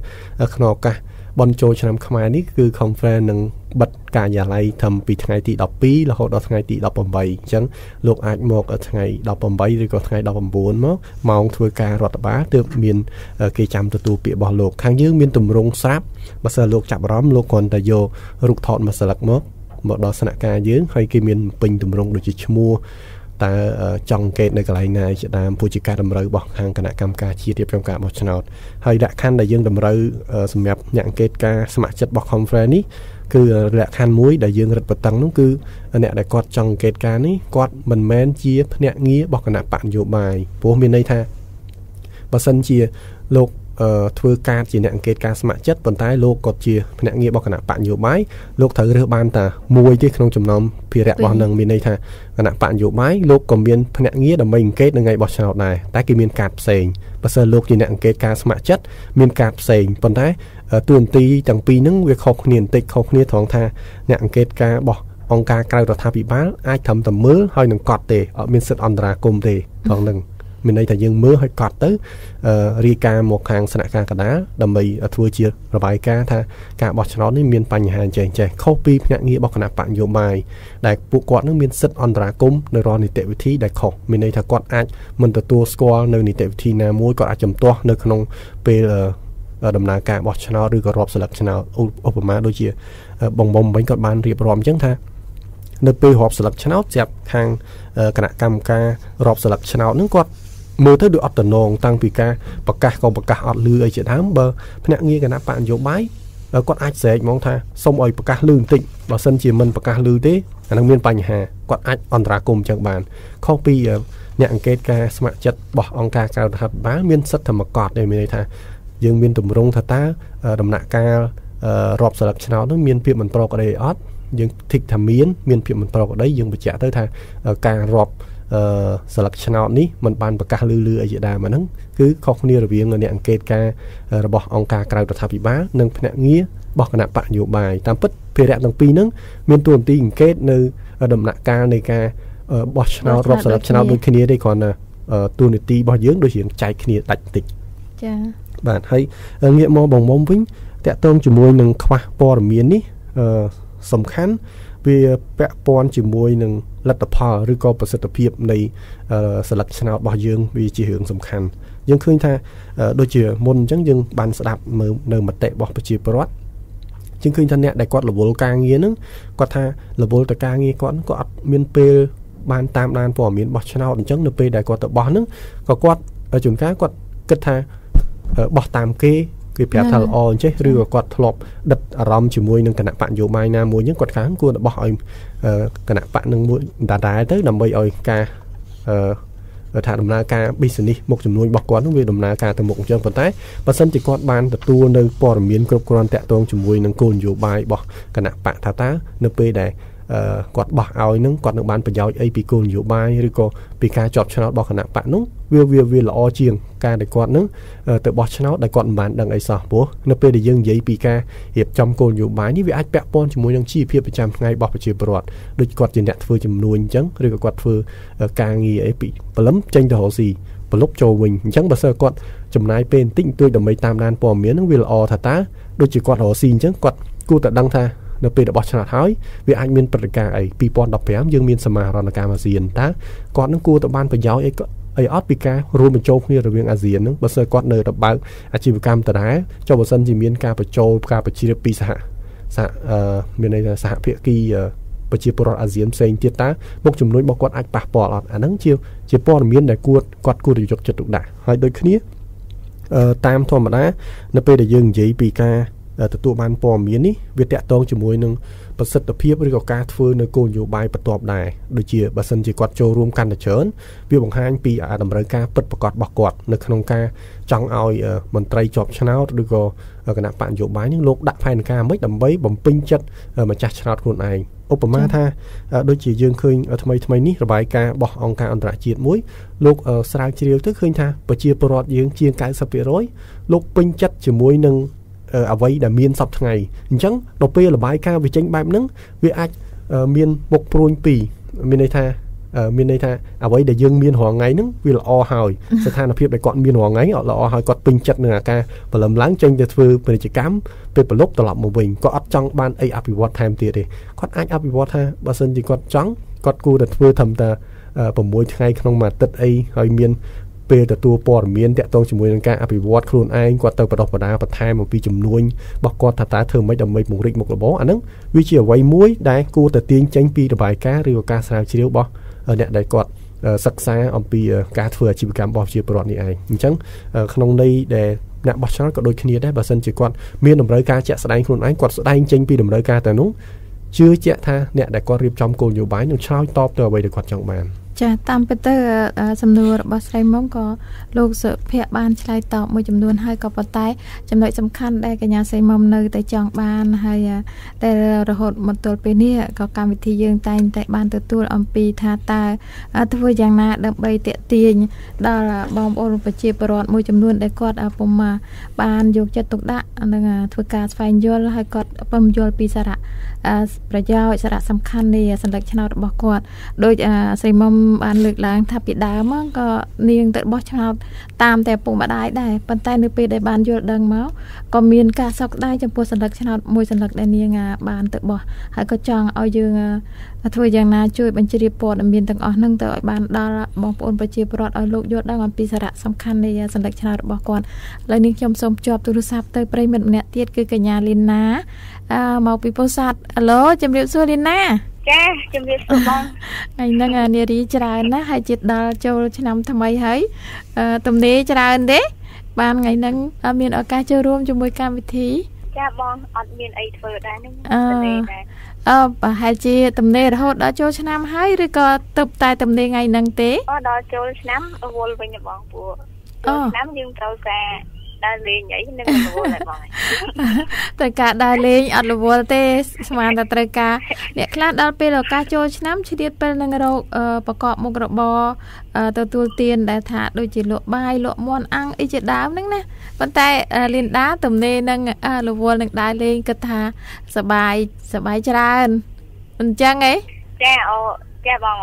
ក្នុងឱកាសបន់ជោឆ្នាំខ្មែរនេះគឺ Conference នឹងបិទការិយាល័យត្រឹមពីថ្ងៃទី12រហូតដល់ថ្ងៃទី18អញ្ចឹងលោកអាចមកថ្ងៃ18ឬក៏ថ្ងៃ19មកម៉ោងធ្វើការរដ្ឋបាលទើបមានគេចាំទទួលពាក្យរបស់លោកខាងយើងមានទម្រង់ស្រាប់បើសិនលោកចាប់អារម្មណ៍លោកគ្រាន់តែយករូបថតមួយស្លឹកមកដល់ស្នាក់ការយើងហើយគេមានពេញទម្រង់ដូចជាឈ្មោះតើចង់កេតនៅកន្លែងណាជាដើមពូជាការតម្រូវរបស់ខាងគណៈកម្មការជាតិរៀបចំការបោះឆ្នោតហើយលក្ខខណ្ឌដែលយើងតម្រូវសម្រាប់អ្នកអង្កេតការស្ម័គ្រចិត្តរបស់ Conference នេះគឺលក្ខខណ្ឌមួយដែលយើងរឹតបន្តឹងនោះគឺអ្នកដែលគាត់ចង់អង្កេតការនេះគាត់មិនមែនជាភ្នាក់ងាររបស់គណៈបកនយោបាយព្រោះមានន័យថាបើសិនជាលោកធ្វើការជាអ្នកអង្កេតការស្ម័គ្រចិត្តប៉ុន្តែលោកក៏ជាភ្នាក់ងាររបស់គណៈបកនយោបាយលោកត្រូវរើសបានតែមួយទេក្នុងចំណោមភារៈរបស់នឹងមានន័យថាគណៈបកនយោបាយលោកក៏មានភ្នាក់ងារដើម្បីអង្កេតនៅថ្ងៃបោះឆ្នោតដែរតែគេមានកាតផ្សេងបើសិនលោកជាអ្នកអង្កេតការស្ម័គ្រចិត្តមានកាតផ្សេងប៉ុន្តែតួនាទីទាំងពីរហ្នឹងវាខុសគ្នាបន្តិចខុសគ្នាត្រង់ថាអ្នកអង្កេតការរបស់អង្គការក្រៅរដ្ឋាភិបាលអាចត្រឹមតែមើលហើយនឹងកត់ទេអត់មានសិទ្ធិអន្តរាគមន៍ទេត្រង់ហ្នឹងមានន័យថាយើងមើលឲ្យកត់ទៅរាយការណ៍មកខាងស្នាក់ការកណ្ដាលដើម្បីធ្វើជារបាយការណ៍ថាការបោះឆ្នោតនេះមានបញ្ហាចេះខុសពីភ្នាក់ងាររបស់គណៈបកនយោបាយដែលពួកគាត់នឹងមានសិទ្ធិអន្តរាគមន៍នៅរាល់នីតិវិធីដែលខុសមានន័យថាគាត់អាចមិនទទួលស្គាល់នៅនីតិវិធីណាមួយគាត់អាចជំទាស់នៅក្នុងពេលដំណើរការបោះឆ្នោតឬក៏រាប់ស្លឹកឆ្នោតឧបមាដូចជាបងមុំវិញគាត់បានរៀបរាប់អញ្ចឹងថានៅពេលរាប់ស្លឹកឆ្នោតស្រាប់ខាងគណៈកម្មការរាប់ស្លឹកឆ្នោតហ្នឹងគាត់មើលទៅដូចអត់តំណងតាំងពីការប្រកាសក៏ប្រកាសអត់លឺអីជាដើមបើភ្នាក់ងារគណៈបកនយោបាយគាត់អាចស្រែកហ្មងថាសុំឲ្យប្រកាសលឺបន្តិចបើសិនជាមិនប្រកាសលឺទេអានឹងមានបញ្ហាគាត់អាចអន្តរាគមន៍ចឹងបានខុសពីអ្នកអង្កេតការស្ម័គ្រចិត្តរបស់អង្គការក្រៅរដ្ឋាភិបាលមានសិទ្ធិធម្មកត់ដែលមានន័យថាយើងមានទម្រង់ថាតើដំណាក់កាលរាប់ស្លឹកឆ្នោតនោះមានភាពមិនប្រក្រតីអត់យើងធីកថាមានភាពមិនប្រក្រតីយើងបញ្ជាក់ទៅថាការរាប់ស្លឹកឆ្នោតនេះมันបានប្រកាសលឺអីជាដើមអាហ្នឹងគឺខុសគ្នារវាងអ្នកអង្កេតការរបស់អង្គការក្រៅរដ្ឋាភិបាលនិងភ្នាក់ងាររបស់គណៈបកនយោបាយតាមពិតភារៈទាំងពីរហ្នឹងមានតួនាទីអង្កេតនៅដំណាក់កាលនៃការបោះឆ្នោតរាប់ស្លឹកឆ្នោតដូចគ្នាទេគ្រាន់តែ ទូនីតិរបស់យើងដូចរៀងចែកគ្នាដាច់បន្តិចចា៎បាទហើយងាកមកបងមុំវិញតាក់ទងជាមួយនឹងខ្វះព័ត៌មាននេះសំខាន់វាពាក់ព័ន្ធជាមួយនឹងលទ្ធផលឬក៏ប្រសិទ្ធភាពនៃសិលឹកឆ្នោតរបស់យើងវាជារឿងសំខាន់យើងឃើញថាដូចជាមុនអញ្ចឹងយើងបានស្ដាប់មើលនៅមតិរបស់ប្រជាពលរដ្ឋជាងឃើញថាអ្នកដែលគាត់រវល់ការងារហ្នឹងគាត់ថារវល់ទៅការងារគាត់ក៏អត់មានពេលបានតាមដានព័ត៌មានបោះឆ្នោតអញ្ចឹងនៅពេលដែលគាត់ទៅបោះហ្នឹងក៏គាត់ជួនកាលគាត់គិតថាបោះតាមគេប្រាប់ថាល្អអញ្ចេះឬក៏គាត់ធ្លាប់ដិតអារម្មណ៍ជាមួយនឹងគណៈបកនយោបាយណាមួយហ្នឹងគាត់ខាងគួរទៅបោះឲ្យគណៈបកនឹងមួយដែរទៅដើម្បីឲ្យការថាដំណើរការ business មុខចំនួនរបស់គាត់នឹងវាដំណើរការទៅមុខអញ្ចឹងប៉ុន្តែបើសិនជាគាត់បានទទួលនៅព័ត៌មានគ្រប់គ្រាន់តាក់ទងជាមួយនឹងគោលនយោបាយរបស់គណៈបកថាតើនៅពេលដែលគាត់បោះឲ្យនឹងគាត់នឹងបានប្រយោជន៍អីពីគោលនយោបាយឬក៏ពីការជាប់ឆ្នោតរបស់គណៈបកនោះវាល្អជាងការដែលគាត់នឹងទៅបោះឆ្នោតដែលគាត់មិនបានដឹងអីសោះព្រោះនៅពេលដែលយើងនិយាយពីការរៀបចំគោលនយោបាយនេះវាអាចពាក់ព័ន្ធជាមួយនឹងជីវភាពប្រចាំថ្ងៃរបស់ប្រជាពលរដ្ឋដូចគាត់ជាអ្នកធ្វើចំនួនអញ្ចឹងឬក៏គាត់ធ្វើការងារអីពីព្រលឹមចេញទៅរកស៊ីប្រឡប់ចូលវិញអញ្ចឹងបើសិនគាត់ចំណាយពេលបន្តិចបន្តួចដើម្បីតាមដានព័ត៌មាននឹងវាល្អថាតើដូចជាគាត់រកស៊ីអញ្ចឹងគាត់គួរតែដឹងថានៅពេលរបស់ឆ្នោតហើយវាអាចមានព្រឹត្តិការណ៍អី2015យើងមានសមាហរណកម្មអាស៊ានតើគាត់នឹងគួរទៅបានប្រយោជន៍អីអត់ពីការរួមបញ្ចូលគ្នារវាងអាស៊ានហ្នឹងបើសិនគាត់នៅតែបើកអាជីវកម្មដដែលចុះបើសិនជាមានការបញ្ចូលការបញ្ជ្រាបពីមានន័យថាសហភាគីប្រជាពលរដ្ឋអាស៊ានផ្សេងទៀតតើមុខចំនួនរបស់គាត់អាចប៉ះពាល់អត់អាហ្នឹងជាព័ត៌មានដែលគាត់គួរយកចិត្តទុកដាក់ហើយដូចគ្នាតាមធម្មតានៅពេលដែលយើងនិយាយពីការទទួលបានព័ត៌មាននេះវាតាក់ទងជាមួយនឹងប្រសិទ្ធភាពឬក៏ការធ្វើនៅគោលនយោបាយបន្ទាប់ដែរដូចជាបើសិនជាគាត់ចូលរួមកាន់តែច្រើនវាបង្ហាញពីតម្រូវការពិតប្រាកដរបស់គាត់នៅក្នុងការចង់ឲ្យមន្ត្រីជាប់ឆ្នោតឬក៏គណៈបកនយោបាយនេះលោកដាក់ផែនការមិនដើម្បីបំពេញចិត្តម្ចាស់ឆ្នោតខ្លួនឯងឧបមាថាដូចជាយើងឃើញថ្មីនេះរបាយការណ៍របស់អង្គការអន្តរជាតិមួយលោកស្រាវជ្រាវទៅឃើញថាប្រជាពលរដ្ឋយើងជាង 90% លោកពេញចិត្តជាមួយនឹងអ្វីដែលមានសពថ្ងៃអញ្ចឹងដល់ពេលរបាយការណ៍វាចេញបែបហ្នឹងវាអាចមានមុខព្រួញពីរមានន័យថាអ្វីដែលយើងមានរាល់ថ្ងៃហ្នឹងវាល្អហើយស្ថានភាពដែលគាត់មានរាល់ថ្ងៃអត់ល្អហើយគាត់ពេញចិត្តនឹងអាការប្រឡំឡើងចេញទៅធ្វើពាណិជ្ជកម្មពេលប្រឡប់ត្រឡប់មកវិញគាត់អត់ចង់បានអីអភិវឌ្ឍថែមទៀតទេគាត់អាចអភិវឌ្ឍថាបើសិនជាគាត់ចង់គាត់គួរតែធ្វើត្រឹមតែ6ថ្ងៃក្នុងមួយអាទិត្យអីហើយមានពេលទទួលព័ត៌មានតាក់ទងជាមួយនឹងការអភិវឌ្ឍខ្លួនឯងគាត់ទៅបដោះបដាបន្ថែមអំពីចំនួនរបស់គាត់ថាតើធ្វើម៉េចដើម្បីពង្រីកមុខរបរអាហ្នឹងវាជាអ្វីមួយដែលគួរតែទាញចេញពីរបាយការណ៍ឬក៏ការស្រាវជ្រាវរបស់អ្នកដែលគាត់សិក្សាអំពីការធ្វើអាជីវកម្មរបស់ប្រជាពលរដ្ឋនេះឯងអញ្ចឹងក្នុងន័យដែលអ្នកបោះឆ្នោតក៏ដូចគ្នាដែរបើសិនជាគាត់មានតម្រូវការជាក់ស្ដែងខ្លួនឯងគាត់ស្ដែងចេញពីតម្រូវការតែនោះជឿជាក់ថាអ្នកដែលគាត់រៀបចំគោលនយោបាយនឹងឆ្លើយតបទៅអ្វីដែលគាត់ចង់បានចាតាមពិតទៅសំណួររបស់ស្រីមុំក៏លោកសុភ័ក្របានឆ្លើយតបមួយចំនួនហើយក៏ប៉ុន្តែចំណុចសំខាន់ដែលកញ្ញាស្រីមុំនៅតែចង់បានហើយតែរហូតមកទល់ពេលនេះក៏កម្មវិធីយើងតែងតែបានទទួលអំពីថាតើធ្វើយ៉ាងណាដើម្បីទាក់ទាញដល់បងប្អូនប្រជាពលរដ្ឋមួយចំនួនដែលគាត់ពុំបានយកចិត្តទុកដាក់នឹងធ្វើការស្វែងយល់ហើយគាត់ពុំយល់ពីសារៈប្រយោជន៍សារៈសំខាន់នៃសញ្ញាឆ្នោតរបស់គាត់ដោយស្រីមុំបានលើកឡើងថាពីដើមក៏នាងទៅបោះឆ្នោតតាមតែពុកម្ដាយដែរប៉ុន្តែនៅពេលដែលបានយល់ដឹងមកក៏មានការសោកស្ដាយចំពោះសញ្ញាឆ្នោតមួយសញ្ញាដែលនាងបានទៅបោះហើយក៏ចង់ឲ្យយើងធ្វើយ៉ាងណាជួយបញ្ជ្រាបព័ត៌មានទាំងអស់ហ្នឹងទៅឲ្យបានដល់បងប្អូនប្រជាពលរដ្ឋឲ្យលោកយល់ដឹងអំពីសារៈសំខាន់នៃសញ្ញាឆ្នោតរបស់គាត់ឥឡូវនេះខ្ញុំសូមភ្ជាប់ទូរស័ព្ទទៅប្រិយមិត្តម្នាក់ទៀតគឺកញ្ញាលីណាមកពីពោធិ៍សាត់អាឡូជំរាបសួរលីណាចាជំរាបសួរបងថ្ងៃហ្នឹងនារីច្រើនណាស់ហើយជិតដល់ចូលឆ្នាំថ្មីហើយទំនេរច្រើនទេបានថ្ងៃហ្នឹងមានឱកាសចូលរួមជាមួយកម្មវិធីចាបងអត់មានអីធ្វើដែរហ្នឹងទំនេរដែរប្រហែលជាទំនេររហូតដល់ចូលឆ្នាំហើយឬក៏ទៅតែទំនេរថ្ងៃហ្នឹងទេដល់ចូលឆ្នាំវល់វិញបងពួកចូលឆ្នាំយើងត្រូវការដើរលេងអីនឹងរវល់ហើយបងត្រូវការដើរលេងអត់រវល់ទេស្មានតែត្រូវការអ្នកខ្លះដល់ពេលឱកាសចូលឆ្នាំឆ្លៀតពេលនឹងរកប្រកបមុខរបរទទួលទានដែលថាដូចជាលក់បាយលក់មាន់អាំងអីជាដើមហ្នឹងណាប៉ុន្តែលីនដាទំនេរនឹងរវល់នឹងដើរលេងគិតថាសបាយច្រើនអញ្ចឹងហ៎ចាអូ ចាបង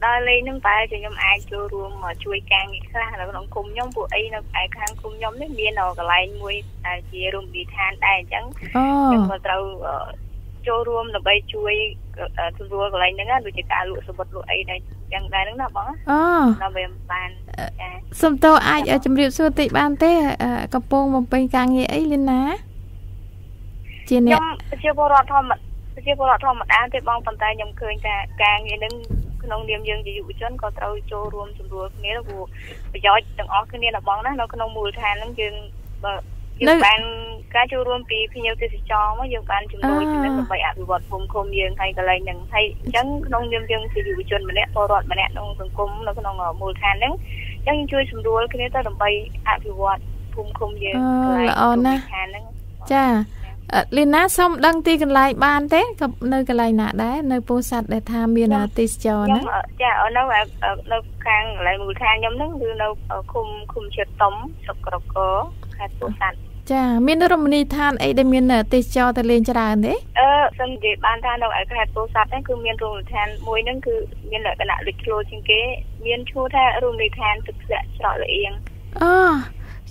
ដល់លេងនឹងតែខ្ញុំអាចចូលរួមជួយការងារខ្លះនៅក្នុងគុំខ្ញុំពួកអីនៅឯខាងគុំខ្ញុំនេះមានកន្លែងមួយដែលជារមណីយដ្ឋានដែរអញ្ចឹងខ្ញុំក៏ត្រូវចូលរួមដើម្បីជួយសម្រួលកន្លែងហ្នឹងដូចជាការលក់សម្បត្តិលក់អីដែរចឹងដែរហ្នឹងណាបងដើម្បីបានចាសុំតើអាចជម្រាបសួរតិចបានទេកំពុងបំពេញការងារអីលីណាជាអ្នកខ្ញុំជាពលរដ្ឋធម្មតាទេបងប៉ុន្តែខ្ញុំឃើញថាការងារហ្នឹងក្នុងនាមយើងជាយុវជនក៏ត្រូវចូលរួមសម្រួលគ្នាព្រោះប្រយោជន៍ទាំងអស់គ្នារបស់បងណានៅក្នុងមូលដ្ឋានហ្នឹងយើងបានការចូលរួមពីភ្ញៀវទេសចរមកយើងបានជំនួយគ្នាដើម្បីអភិវឌ្ឍភូមិឃុំយើងហើយកន្លែងហ្នឹងហើយអញ្ចឹងក្នុងនាមយើងជាយុវជនម្នាក់ពលរដ្ឋម្នាក់ក្នុងសង្គមនៅក្នុងមូលដ្ឋានហ្នឹងអញ្ចឹងជួយសម្រួលគ្នាទៅដើម្បីអភិវឌ្ឍភូមិឃុំយើងល្អណាស់ចាលីណាសុំដឹងទីកន្លែងបានទេក៏នៅកន្លែងណាដែរនៅពោធិ៍សាត់ដែលថាមានទេសចរណាចានៅខាងកន្លែងមូលដ្ឋានខ្ញុំហ្នឹងគឺនៅឃុំជាតិតុំស្រុកក្រកខេត្តពោធិ៍សាត់ចាមានរមណីយដ្ឋានអីដែលមានទេសចរទៅលេងច្រើនទេសំនិយាយបានថានៅឯខេត្តពោធិ៍សាត់ហ្នឹងគឺមានរមណីយដ្ឋានមួយហ្នឹងគឺមានលក្ខណៈលេចធ្លោជាងគេមានឈ្មោះថារមណីយដ្ឋានទឹកធ្លាក់ច្រកលៀង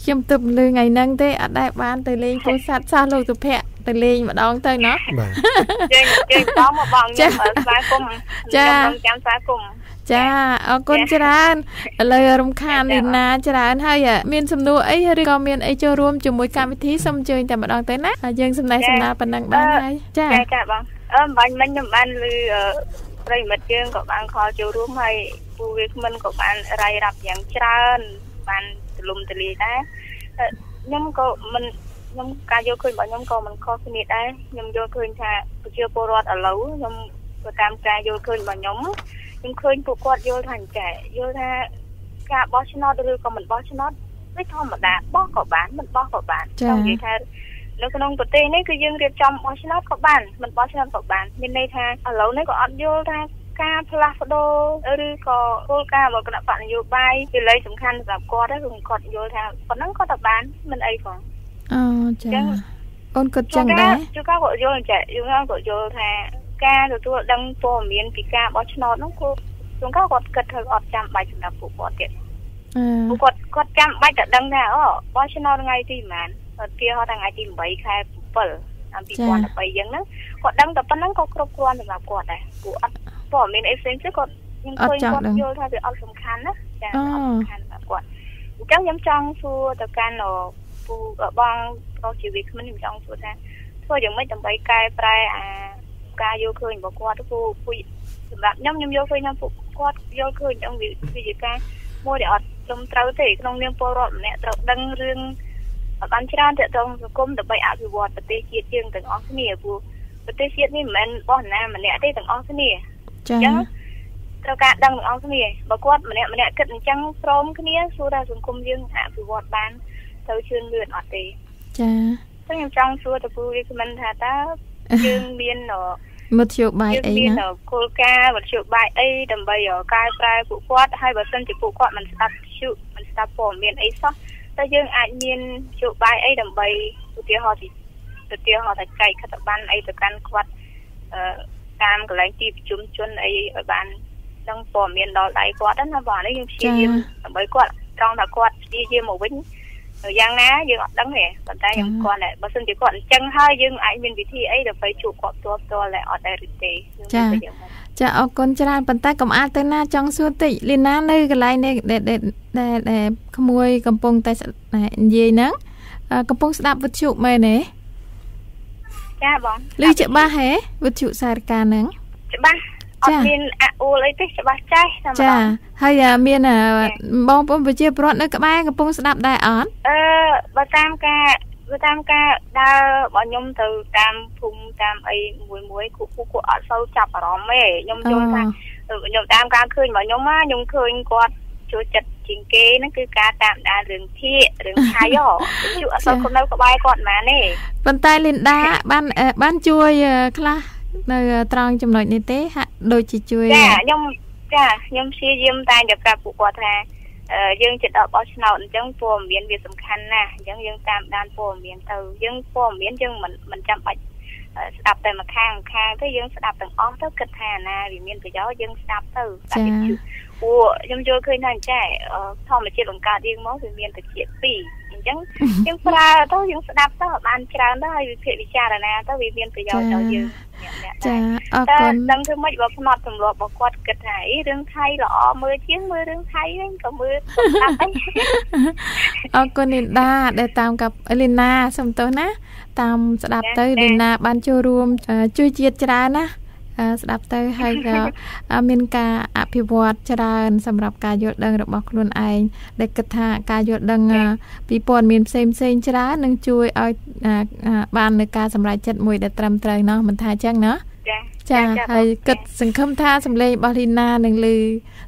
ខ្ញុំទៅលើថ្ងៃហ្នឹងទេអត់ដែរបានទៅលេងពោធិ៍សាត់សោះលោកសុភ័ក្រទៅលេងម្ដងទៅណោះចេញបងមកបងខ្ញុំស្វាគមន៍ខ្ញុំចាំស្វាគមន៍ចាអរគុណច្រើនឥឡូវរំខានលីណាច្រើនហើយមានសំណួរអីឬក៏មានអីចូលរួមជាមួយកម្មវិធីសូមអញ្ជើញតែម្ដងទៅណាយើងសំណេះសំណាលប៉ុណ្ណឹងបានហើយចាបងបាញ់មិញខ្ញុំបានឮប្រិមិត្តយើងក៏បានខលចូលរួមហើយពូវាគ្មិនក៏បានរាយរាប់យ៉ាងច្រើនបានទលំទលាយដែរខ្ញុំក៏មិនខ្ញុំការយល់ឃើញរបស់ខ្ញុំក៏មិនខុសគ្នាដែរខ្ញុំយល់ឃើញថាប្រជាពលរដ្ឋឥឡូវខ្ញុំទៅតាមការយល់ឃើញរបស់ខ្ញុំឃើញពួកគាត់យល់ថាចែយល់ថាការបោះឆ្នោតឬក៏មិនបោះឆ្នោតវាធម្មតាបោះក៏បានមិនបោះក៏បានចង់និយាយថានៅក្នុងប្រទេសនេះគឺយើងរៀបចំបោះឆ្នោតក៏បានមិនបោះឆ្នោតក៏បានមានន័យថាឥឡូវនេះក៏អត់យល់ថាការផ្លាស់ប្ដូរឬក៏គោលការណ៍របស់គណៈបកនយោបាយជាលេខសំខាន់សម្រាប់គាត់គឺគាត់យល់ថាប៉ុណ្ណឹងក៏ទៅបានមិនអីផងចាអូនគាត់ចឹងដែរជួនកាលគាត់យល់ចាជួនកាលគាត់យល់ថាការទទួលដឹងព័ត៌មានពីការបោះឆ្នោតហ្នឹងគឺជួនកាលគាត់គិតថាអត់ចាំបាច់សម្រាប់ពួកគាត់ទៀតពួកគាត់ចាំបាច់តែដឹងថាបោះឆ្នោតថ្ងៃទីប៉ុន្មានគេហៅថាថ្ងៃទី8ខែ7 2013យ៉ាងហ្នឹងគាត់ដឹងតែប៉ុណ្ណឹងក៏គ្រប់គ្រាន់សម្រាប់គាត់ដែរពួកអត់ព័ត៌មានអីផ្សេងទៀតគាត់ខ្ញុំឃើញគាត់យល់ថាវាអត់សំខាន់ណាចាអត់សំខាន់សម្រាប់គាត់អញ្ចឹងខ្ញុំចង់សួរទៅកាន់ពូបងប្រុសជីវិតខ្ញុំចង់សួរថាធ្វើយ៉ាងម៉េចដើម្បីកែប្រែការយល់ឃើញរបស់គាត់ពូសម្រាប់ខ្ញុំយល់ឃើញថាពួកគាត់យល់ឃើញដល់វាជាការមួយដែលអត់ត្រឹមត្រូវទេក្នុងនាមពលរដ្ឋម្នាក់ត្រូវដឹងរឿងបានច្រើនទាក់ទងសង្គមដើម្បីអភិវឌ្ឍប្រទេសជាតិយើងទាំងអស់គ្នាព្រោះប្រទេសជាតិនេះមិនមែនរបស់ណាម្នាក់ទេទាំងអស់គ្នាចា៎អញ្ចឹងត្រូវការដឹងទាំងអស់គ្នាបើគាត់ម្នាក់គិតអញ្ចឹងព្រមគ្នាសួរថាសង្គមយើងអភិវឌ្ឍបានទៅជឿនលឿនអត់ទេចា៎ខ្ញុំចង់សួរទៅពូវាគ្មិនថាតើយើងមានមធ្យោបាយអីណាគោលការណ៍មធ្យោបាយអីដើម្បីកែប្រែពួកគាត់ហើយបើសិនជាពួកគាត់មិនស្ដាប់ព័ត៌មានអីសោះតើយើងអាចមាននយោបាយអីដើម្បីឧទាហរណ៍ថាចែកខិត្តប័ណ្ណអីទៅកាន់គាត់តាមកន្លែងទីប្រជុំជនអីឲ្យបានដឹងព័ត៌មានដល់ដៃគាត់ណាបងនេះយើងព្យាយាមដើម្បីគាត់ត្រង់ថាគាត់ព្យាយាមមកវិញយ៉ាងណាយើងអត់ដឹងទេប៉ុន្តែខ្ញុំគាត់តែបើសិនជាគាត់អញ្ចឹងហើយយើងអាចមានវិធីអីដើម្បីជួបគាត់ផ្ទាល់តែអត់ដែរឬទេចាអរគុណច្រើនប៉ុន្តែកុំអាលទៅណាចង់សួរតិចលីណានៅកន្លែងនេះដែលក្មួយកំពុងតែនិយាយហ្នឹងកំពុងស្ដាប់វិទ្យុមែនទេចាបងឮច្បាស់ហេវិទ្យុសារការហ្នឹងច្បាស់អត់មានអអួលអីទេច្បាស់ចេះតែម្ដងចាហើយមានបងប្អូនប្រជាពលរដ្ឋនៅក្បែរកំពុងស្ដាប់ដែរអត់បើតាមការដើររបស់ខ្ញុំទៅតាមភូមិតាមអីមួយគាត់អត់សូវចាប់អារម្មណ៍ទេខ្ញុំយល់ថាខ្ញុំតាមការឃើញរបស់ខ្ញុំឃើញគាត់ចូលចិត្តជាងគេហ្នឹងគឺការតាមដានរឿងធាករឿងឆៃជួអត់សូវនៅក្បែរគាត់ហ្មងទេប៉ុន្តែលីនដាបានជួយខ្លះនៅត្រង់ចំណុចនេះទេហាក់ដូចជាជួយខ្ញុំព្យាយាមតែប្រាប់ពួកគាត់ថាយើងចិត្តបោះឆ្នោតអញ្ចឹងព័ត៌មានវាសំខាន់ណាស់អញ្ចឹងយើងតាមដានព័ត៌មានទៅយើងព័ត៌មានយើងមិនចាំបាច់ ស្ដាប់តែមួយខាងទៅយើងស្ដាប់ទាំងអស់ទៅគិតថាណាវាមានប្រយោជន៍យើងស្ដាប់ទៅតែខ្ញុំយល់ឃើញថាចាធម្មជាតិបង្កើតយើងមកវាមានតិច2អញ្ចឹងយើងប្រើទៅយើងស្ដាប់ទៅបានច្រើនទៅហើយវិភាគវិចារណាទៅវាមានប្រយោជន៍ដល់យើងចាអរគុណដឹងធ្វើម៉េចបើផ្នត់ទម្លាប់របស់គាត់គិតថារឿងថៃល្អមើលជាងមើលរឿងថៃវិញក៏មើលស្ដាប់ដែរអរគុណលីនដាដែលតាមกับលីនណាសុំទោសណាតាមស្ដាប់ទៅលីនណាបានចូលរួមជួយជាតិច្រើនណាស្ដាប់ទៅហើយក៏មានការអភិវឌ្ឍច្រើនសម្រាប់ការយល់ដឹងរបស់ខ្លួនឯងដែលគិតថាការយល់ដឹងពីព័ត៌មានផ្សេងច្រើននឹងជួយឲ្យបាននៅការសម្រេចចិត្តមួយដែលត្រឹមត្រូវเนาะមិនថាអញ្ចឹងណាចាហើយគិតសង្ឃឹមថាសម្លេងរបស់លីណានឹងឮ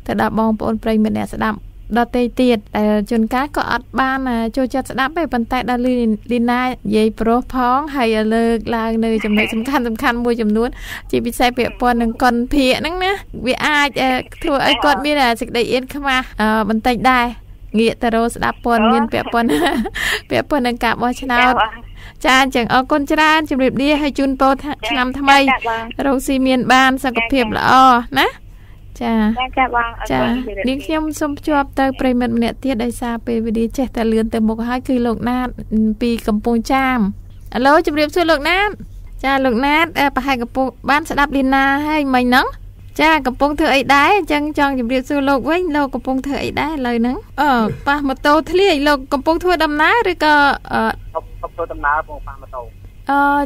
ទៅដល់បងប្អូនប្រិយមិត្តអ្នកស្ដាប់ដតេទៀតដែលជួនកាលក៏អត់បានចូលចិត្តស្ដាប់ទេប៉ុន្តែដល់លីណានិយាយប្រុសផងហើយលើកឡើងនៅចំណុចសំខាន់មួយចំនួនជាពិសេសពាក់ព័ន្ធនឹងកុនភាគហ្នឹងណាវាអាចធ្វើឲ្យគាត់មានសេចក្តីអៀនខ្មាស់បន្តិចដែរងាកទៅរកស្ដាប់ព័ត៌មានពាក់ព័ន្ធនឹងការបោះឆ្នោតចាអញ្ចឹងអរគុណច្រើនជម្រាបលាហើយជូនពរឆ្នាំថ្មីរកស៊ីមានបានសុខភាពល្អណាចាបងចានាងខ្ញុំសូមភ្ជាប់ទៅប្រិមិត្តម្នាក់ទៀតដោយសារពេលវេលាចេះតែលឿនទៅមុខហើយគឺលោកណាតពីកំពង់ចាមអាឡូជម្រាបសួរលោកណាតចាលោកណាតប្រហែលកំពុងបានស្ដាប់លីណាហើយមិញហ្នឹងចាកំពុងធ្វើអីដែរអញ្ចឹងចង់ជម្រាបសួរលោកវិញលោកកំពុងធ្វើអីដែរឥឡូវហ្នឹងប៉ះម៉ូតូធ្លាយលោកកំពុងធ្វើដំណើរឬក៏ធ្វើដំណើរបងប៉ះម៉ូតូ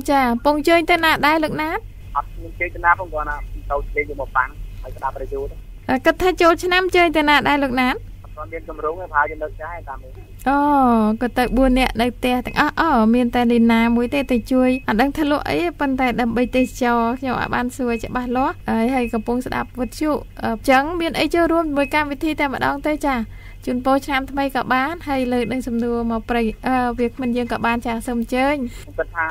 ចាកំពុងជើញទៅណាដែរលោកណាតអត់មានជើញទៅណាបងគាត់ណាទៅជើញយកមកប៉ាំងហើយស្ដាប់រយូរគិតថាចូលឆ្នាំជើញទៅណាដែរលោកណាតអត់មានកម្រងទេប្រហែលជានៅផ្ទះតាមនេះក៏ទៅ4នាក់នៅផ្ទះទាំងអស់មានតែលីណាមួយទេទៅជួយអត់ដឹងថាលក់អីប៉ុន្តែដើម្បីទេសចរខ្ញុំអាចបានសួរច្បាស់លាស់ហើយកំពុងស្ដាប់វិទ្យុអញ្ចឹងមានអីចូលរួមជាមួយកម្មវិធីតែម្ដងទេចាជូនពរឆ្នាំថ្មីក៏បានហើយលើកនឹងសំណួរមកព្រៃវាគ្មិនយើងក៏បានចាសូមអញ្ជើញគាត់ថា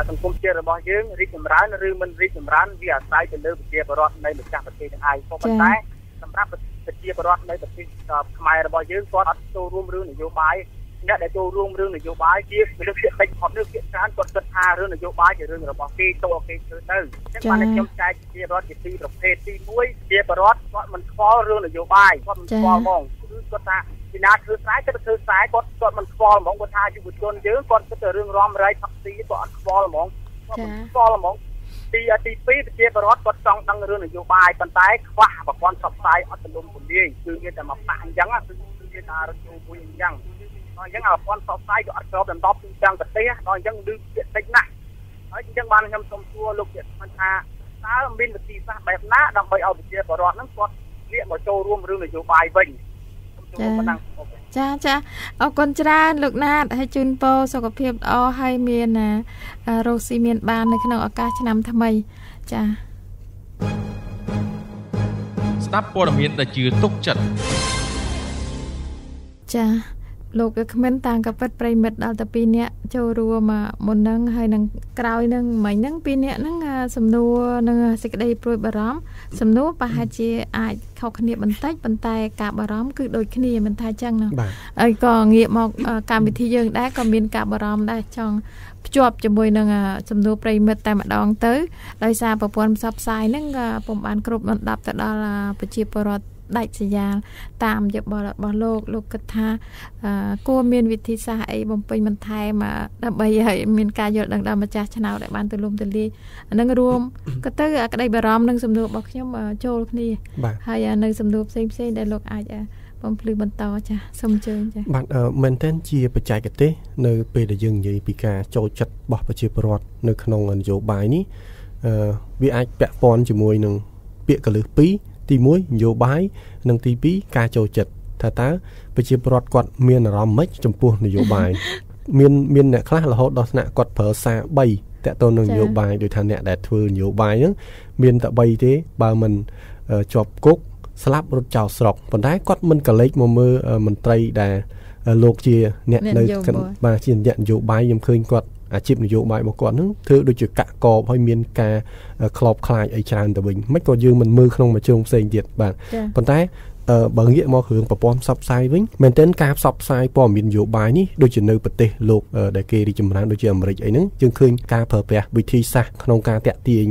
សង្គមជាតិរបស់យើងរីកចម្រើនឬមិនរីកចម្រើនវាអាស្រ័យទៅលើប្រជាពលរដ្ឋនៃម្ចាស់ប្រទេសទាំងឯងប៉ុន្តែសម្រាប់ប្រជាពលរដ្ឋនៃប្រទេសខ្មែររបស់យើងគាត់អត់ចូលរួមរឿងនយោបាយអ្នកដែលចូលរួមរឿងនយោបាយជាមនុស្សភាគតិចអត់លើភាគច្រើនគាត់គិតថារឿងនយោបាយជារឿងរបស់គេទៅគេធ្វើទៅអញ្ចឹងបានខ្ញុំចែកជារដ្ឋជាពីរប្រភេទទី1ជាពលរដ្ឋគាត់មិនខ្វល់រឿងនយោបាយគាត់មិនខ្វល់ហ្មងគឺគាត់ថាពីណាធ្វើស្រែទៅធ្វើស្រែគាត់មិនខ្វល់ហ្មងគាត់ថាយុវជនយើងគាត់គិតទៅរឿងរំរាយផាក់ស៊ីគាត់អត់ខ្វល់ហ្មងគាត់មិនខ្វល់ហ្មងទី2ប្រជាពលរដ្ឋគាត់ចង់ដឹងរឿងនយោបាយប៉ុន្តែខ្វះប្រព័ន្ធផ្សព្វផ្សាយអត់ទលំទលាយគឺមានតែមកប៉ាក់អញ្ចឹងគឺមានតែរយមួយអញ្ចឹងដល់អញ្ចឹងប្រព័ន្ធផ្សព្វផ្សាយក៏អត់គ្របដណ្ដប់ទូទាំងប្រទេសដល់អញ្ចឹងឮពាក្យតិចណាស់ហើយអញ្ចឹងបានខ្ញុំសូមសួរលោកជាតិមិនថាតើមានវិធីសាស្ត្របែបណាដើម្បីឲ្យប្រជាពលរដ្ឋហ្នឹងគាត់ងាកមកចូលរួមរឿងនយោបាយវិញចាអរគុណច្រើនលោកណាតហើយជូនពរសុខភាពល្អហើយមានរកស៊ីមានបាននៅក្នុងឱកាសឆ្នាំថ្មីចាស្ដាប់ព័ត៌មានដែលជឿទុកចិត្តចាលោកគ្មិនតាំងកពិតប្រិមិត្តដល់តែ2នាក់ចូលរួមមុនហ្នឹងហើយនឹងក្រោយហ្នឹងមិញហ្នឹង2នាក់ហ្នឹងសំណួរនឹងសេចក្តីព្រួយបារម្ភសំណួរប្រហែលជាអាចខុសគ្នាបន្តិចប៉ុន្តែការបារម្ភគឺដូចគ្នាមិនថាចឹងណាហើយក៏ងាកមកកម្មវិធីយើងដែរក៏មានការបារម្ភដែរចង់ភ្ជាប់ជាមួយនឹងសំណួរប្រិមិត្តតែម្ដងទៅដោយសារប្រព័ន្ធផ្សព្វផ្សាយហ្នឹងក៏ពុំបានគ្រប់លំដាប់ទៅដល់ប្រជាពលរដ្ឋដាច់ស្រយាលតាមយោបល់របស់លោកគិតថាគួរមានវិធីសាស្ត្រអីបំពេញបន្ថែមដើម្បីឲ្យមានការយល់ដឹងដល់ម្ចាស់ឆ្នោតឲ្យបានទូលំទូលាយនឹងរួមក៏ទៅក្តីបារម្ភនឹងសំណួររបស់ខ្ញុំចូលគ្នាហើយនៅសំណួរផ្សេងដែលលោកអាចបំភ្លឺបន្តចាសូមអញ្ជើញចាបាទមែនតើជាបច្ចេកទេសនៅពេលដែលយើងនិយាយពីការចូលចិត្តរបស់ប្រជាពលរដ្ឋនៅក្នុងនយោបាយនេះវាអាចពាក់ព័ន្ធជាមួយនឹងពាក្យកលឹះ2ទី1នយោបាយនិងទី2ការចូលចិត្តថាតើប្រជាពលរដ្ឋគាត់មានអារម្មណ៍ម៉េចចំពោះនយោបាយមានអ្នកខ្លះរហូតដល់ថ្នាក់គាត់ប្រើសារ3តាក់ទងនឹងនយោបាយដូចថាអ្នកដែលធ្វើនយោបាយហ្នឹងមានតែ3ទេបើមិនជាប់គុកស្លាប់រត់ចោលស្រុកប៉ុន្តែគាត់មិនកលេចមកមើលមន្ត្រីដែលលោកជាអ្នកនៅបាទជាអ្នកនយោបាយខ្ញុំឃើញគាត់អាជីពនយោបាយរបស់គាត់ហ្នឹងធ្វើដូចជាកាក់កបហើយមានការក្លបខ្លាចអីច្រើនទៅវិញមិនក៏យើងមិនមើលក្នុងមួយជ្រុងផ្សេងទៀតបាទប៉ុន្តែ បើងាកមករឿងប្រព័ន្ធផ្សព្វផ្សាយវិញមែនទែនការផ្សព្វផ្សាយព័ត៌មាននយោបាយនេះដូចជានៅប្រទេសលោកដែលគេរីកចម្រើនដូចជាអាមេរិកអីហ្នឹងយើងឃើញការប្រើប្រាស់វិធីសាស្ត្រក្នុងការតាក់ទាញ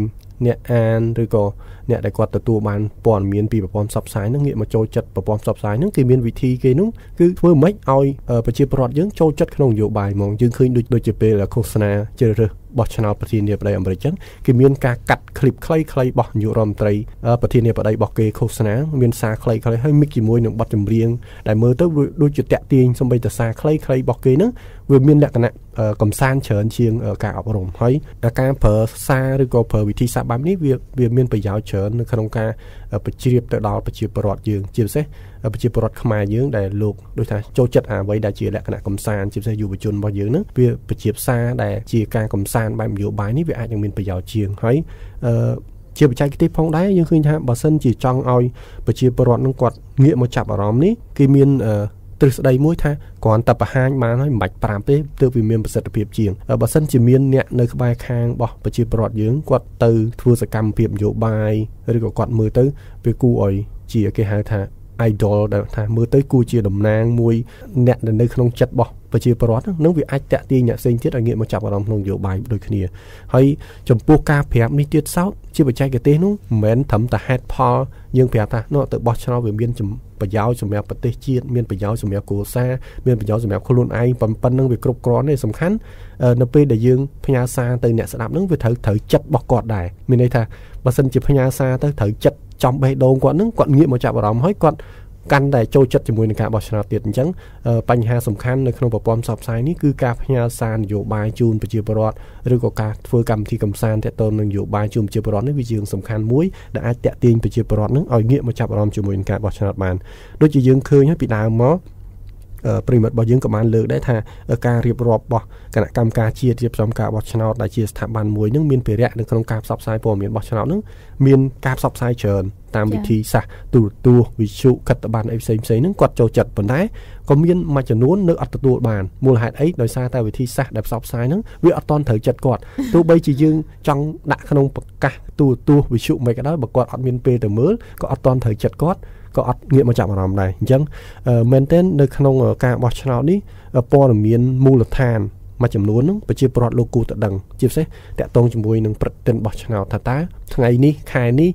អ្នកអានឬក៏អ្នកដែលគាត់ទទួលបានព័ត៌មានពីប្រព័ន្ធផ្សព្វផ្សាយហ្នឹងងាកមកចូលចិត្តប្រព័ន្ធផ្សព្វផ្សាយហ្នឹងគេមានវិធីគេនោះគឺធ្វើម៉េចឲ្យប្រជាពលរដ្ឋយើងចូលចិត្តក្នុងនយោបាយហ្មងយើងឃើញដូចជាពេលឃោសនាជ្រើសរើសបោះឆ្នោតប្រធានាធិបតីអាមេរិកចឹងគេមានការកាត់คลิปខ្លីៗរបស់នាយករដ្ឋមន្ត្រីប្រធានាធិបតីរបស់គេឃោសនាមានសារខ្លីៗហើយមិចជាមួយនឹងបទចម្រៀងដែលមើលទៅដូចជាតាក់ទាញសម្បីតែសារខ្លីៗរបស់គេហ្នឹងវាមានលក្ខណៈកំសាន្តច្រើនជាងការអប់រំហើយការប្រើសារឬក៏ប្រើវិធីសាស្ត្របែបនេះវាមានប្រយោជន៍ច្រើននៅក្នុងការបញ្ជ្រាបទៅដល់ប្រជាពលរដ្ឋយើងជាពិសេសប្រជាពលរដ្ឋខ្មែរយើងដែលលោកដូចថាចូលចិត្តអ្វីដែលជាលក្ខណៈកំសាន្តជាពិសេសយុវជនរបស់យើងហ្នឹងវាប្រជាផ្សារដែលជាការកំសាន្តបែបនយោបាយនេះវាអាចនឹងមានប្រយោជន៍ជាងហើយជាបច្ចេកទេសផងដែរយើងឃើញថាបើសិនជាចង់ឲ្យប្រជាពលរដ្ឋនឹងគាត់ងាកមកចាប់អារម្មណ៍នេះគេមានទ្រឹស្ដីមួយថាគ្រាន់តែបង្ហាញបានហើយមិនបាច់ប្រាប់ទេទើបវាមានប្រសិទ្ធភាពជាងបើសិនជាមានអ្នកនៅក្បែរខាងរបស់ប្រជាពលរដ្ឋយើងគាត់ទៅធ្វើសកម្មភាពនយោបាយឬក៏គាត់មើលទៅវាគួរឲ្យជាគេហៅថា idol ដែលថាមើលទៅគួរជាតំណាងមួយអ្នកដែលនៅក្នុងចិត្តរបស់ប្រជាពលរដ្ឋនឹងវាអាចតាក់ទាញអ្នកផ្សេងទៀតឲ្យងាកមកចាប់អារម្មណ៍ក្នុងនយោបាយដូចគ្នាហើយចំពោះការប្រាប់នេះទៀតសោតជាបច្ចេកទេសនោះមិនមែនត្រឹមតែហេតុផលយើងប្រាប់ថានោះទៅបោះឆ្នោតវាមានប្រយោជន៍សម្រាប់ប្រទេសជាតិមានប្រយោជន៍សម្រាប់គ្រួសារមានប្រយោជន៍សម្រាប់ខ្លួនឯងប៉ុណ្្នឹងវាគ្រប់គ្រាន់ទេសំខាន់នៅពេលដែលយើងផ្ញើសារទៅអ្នកស្ដាប់ហ្នឹងវាត្រូវចិត្តរបស់គាត់ដែរមានន័យថាបើសិនជាផ្ញើសារទៅត្រូវចិត្តចំបេះដូងគាត់ហ្នឹងគាត់ងាកមកចាប់អារម្មណ៍ហើយគាត់កាន់តែចូលចិត្តជាមួយនឹងការបោះឆ្នោតទៀតអញ្ចឹងបញ្ហាសំខាន់នៅក្នុងប្រព័ន្ធផ្សព្វផ្សាយនេះគឺការផ្ញើសារនយោបាយជូនប្រជាពលរដ្ឋឬក៏ការធ្វើកម្មវិធីកម្សាន្តទាក់ទងនឹងនយោបាយជូនប្រជាពលរដ្ឋនេះវាជារឿងសំខាន់មួយដែលអាចតាក់ទាញប្រជាពលរដ្ឋនឹងឲ្យងាកមកចាប់អារម្មណ៍ជាមួយនឹងការបោះឆ្នោតបានដូចជាយើងឃើញហើយពីដើមមកប្រិមិត្តរបស់យើងក៏បានលើកដែរថាការរៀបរាប់របស់គណៈកម្មការជាតិរៀបចំការបោះឆ្នោតដែលជាស្ថាប័នមួយនឹងមានភារៈនៅក្នុងការផ្សព្វផ្សាយព័ត៌មានបោះឆ្នោតនឹងមានការផ្សព្វផ្សាយច្រើនតាមវិធីសាស្ត្រទូរទស្សន៍វិទ្យុខិត្តប័ណ្ណអីផ្សេងៗហ្នឹងគាត់ចូលចិត្តប៉ុន្តែក៏មានមួយចំនួននៅអត់ទទួលបានមូលហេតុអីដោយសារតែវិធីសាស្ត្រដែលផ្សព្វផ្សាយហ្នឹងវាអត់ទាន់ត្រូវចិត្តគាត់ទោះបីជាយើងចង់ដាក់ក្នុងប្រកាសទូរទស្សន៍វិទ្យុមិនក៏ដោយបើគាត់អត់មានពេលទៅមើលក៏អត់ទាន់ត្រូវចិត្តគាត់ក៏អត់ងាកមកចាប់អារម្មណ៍ដែរអញ្ចឹងមែនទែននៅក្នុងការបោះឆ្នោតនេះព័ត៌មានមូលដ្ឋានមួយចំនួនហ្នឹងប្រជាពលរដ្ឋលោកគូទៅដឹងជាពិសេសតាក់ទងជាមួយនឹងព្រឹត្តិការណ៍បោះឆ្នោតថាតើថ្ងៃនេះខែនេះ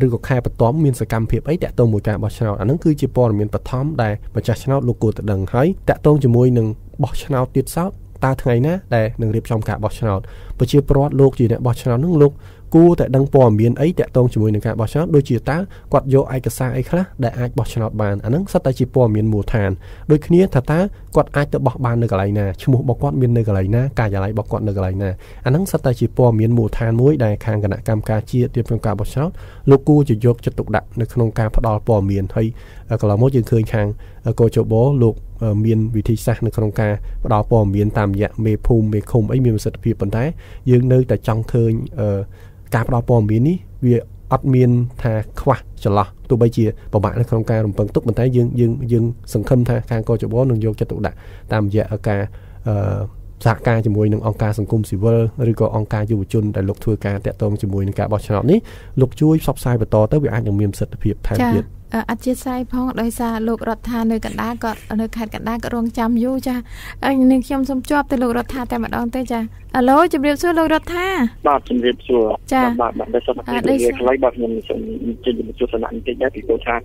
ឬក៏ខែបន្ទាប់មានសកម្មភាពអីតាក់ទងមួយការបោះឆ្នោតអាហ្នឹងគឺជាព័ត៌មានបឋមដែលម្ចាស់ឆ្នោតលោកគួរតែដឹងហើយតាក់ទងជាមួយនឹងបោះឆ្នោតទៀតសោតតើថ្ងៃណាដែលនឹងរៀបចំការបោះឆ្នោតប្រជាពលរដ្ឋលោកជាអ្នកបោះឆ្នោតហ្នឹងលោកគួរតែដឹងព័ត៌មានអីតាក់ទងជាមួយនឹងការបោះឆ្នោតដូចជាតើគាត់យកឯកសារអីខ្លះដែលអាចបោះឆ្នោតបានអាហ្នឹងសិតតែជាព័ត៌មានមូលដ្ឋានដូចគ្នាថាតើគាត់អាចទៅបោះបាននៅកន្លែងណាឈ្មោះរបស់គាត់មាននៅកន្លែងណាការិយាល័យរបស់គាត់នៅកន្លែងណាអាហ្នឹងសិតតែជាព័ត៌មានមូលដ្ឋានមួយដែលខាងគណៈកម្មការជាតិរៀបចំការបោះឆ្នោតលោកគួរจะយកចិត្តទុកដាក់នៅក្នុងការផ្ដល់ព័ត៌មានហើយកន្លងមកយើងឃើញខាងកោជបលោកមានវិធីសាស្ត្រនៅក្នុងការផ្ដល់ព័ត៌មានតាមរយៈមេភូមិមេឃុំអីមានប្រសិទ្ធភាពប៉ុន្តែយើងនៅតែចង់ឃើញការផ្ដល់ព័ត៌មាននេះវាអត់មានថាខ្វះចន្លោះទោះបីជាពិបាកនៅក្នុងការរំពឹងទុកប៉ុន្តែយើងសង្ឃឹមថាខាងកោជបនឹងយកចិត្តទុកដាក់តាមរយៈការសហការជាមួយនឹងអង្គការសង្គមស៊ីវិលឬក៏អង្គការយុវជនដែលលោកធ្វើការតាក់ទងជាមួយនឹងការបោះឆ្នោតនេះលោកជួយផ្សព្វផ្សាយបន្តទៅវាអាចនឹងមានប្រសិទ្ធភាពថែមទៀតអធិស្ឋានផងដោយសារលោករដ្ឋានៅកណ្ដាលក៏នៅខេត្តកណ្ដាលក៏រងចាំយូរចានឹងខ្ញុំសូមជាប់ទៅលោករដ្ឋាតែម្ដងទេចាអាឡូជំរាបសួរលោករដ្ឋាបាទជំរាបសួរបាទដោយសារតែពេលខ្លីបាទខ្ញុំសូមជម្រាបសួរសំណាក់បន្តិចដែរពីព្រោះថា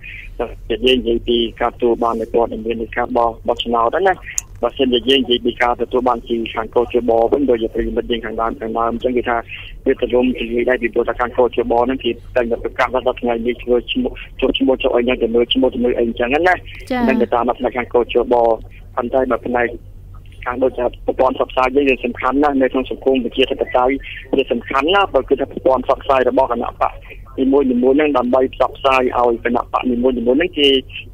និយាយពីការទទួលបាននៃព័ត៌មាននៃការបោះឆ្នោតណាបើសិនជាយើងនិយាយពីការទទួលបានពីខាងកោជបវិញដោយជាប្រិមិត្តយើងខាងដើមអញ្ចឹងគេថាវាទៅរួមជាមួយដែរពីព្រោះថាខាងកោជបហ្នឹងគេតែងតែប្រកាសថាដល់ថ្ងៃនេះធ្វើឈ្មោះចូលឲ្យយ៉ាងទៅមើលឈ្មោះអីអញ្ចឹងណានឹងទៅតាមផ្នែកខាងកោជបប៉ុន្តែបើផ្នែកខាងដូចថាប្រព័ន្ធផ្សព្វផ្សាយយើងសំខាន់ណាស់នៅក្នុងសង្គមប្រជាធិបតេយ្យវាសំខាន់ណាស់បើគឺថាប្រព័ន្ធផ្សព្វផ្សាយរបស់គណៈបកនីមួយៗហ្នឹងដើម្បីផ្សព្វផ្សាយឲ្យគណៈបកនីមួយៗហ្នឹងគេ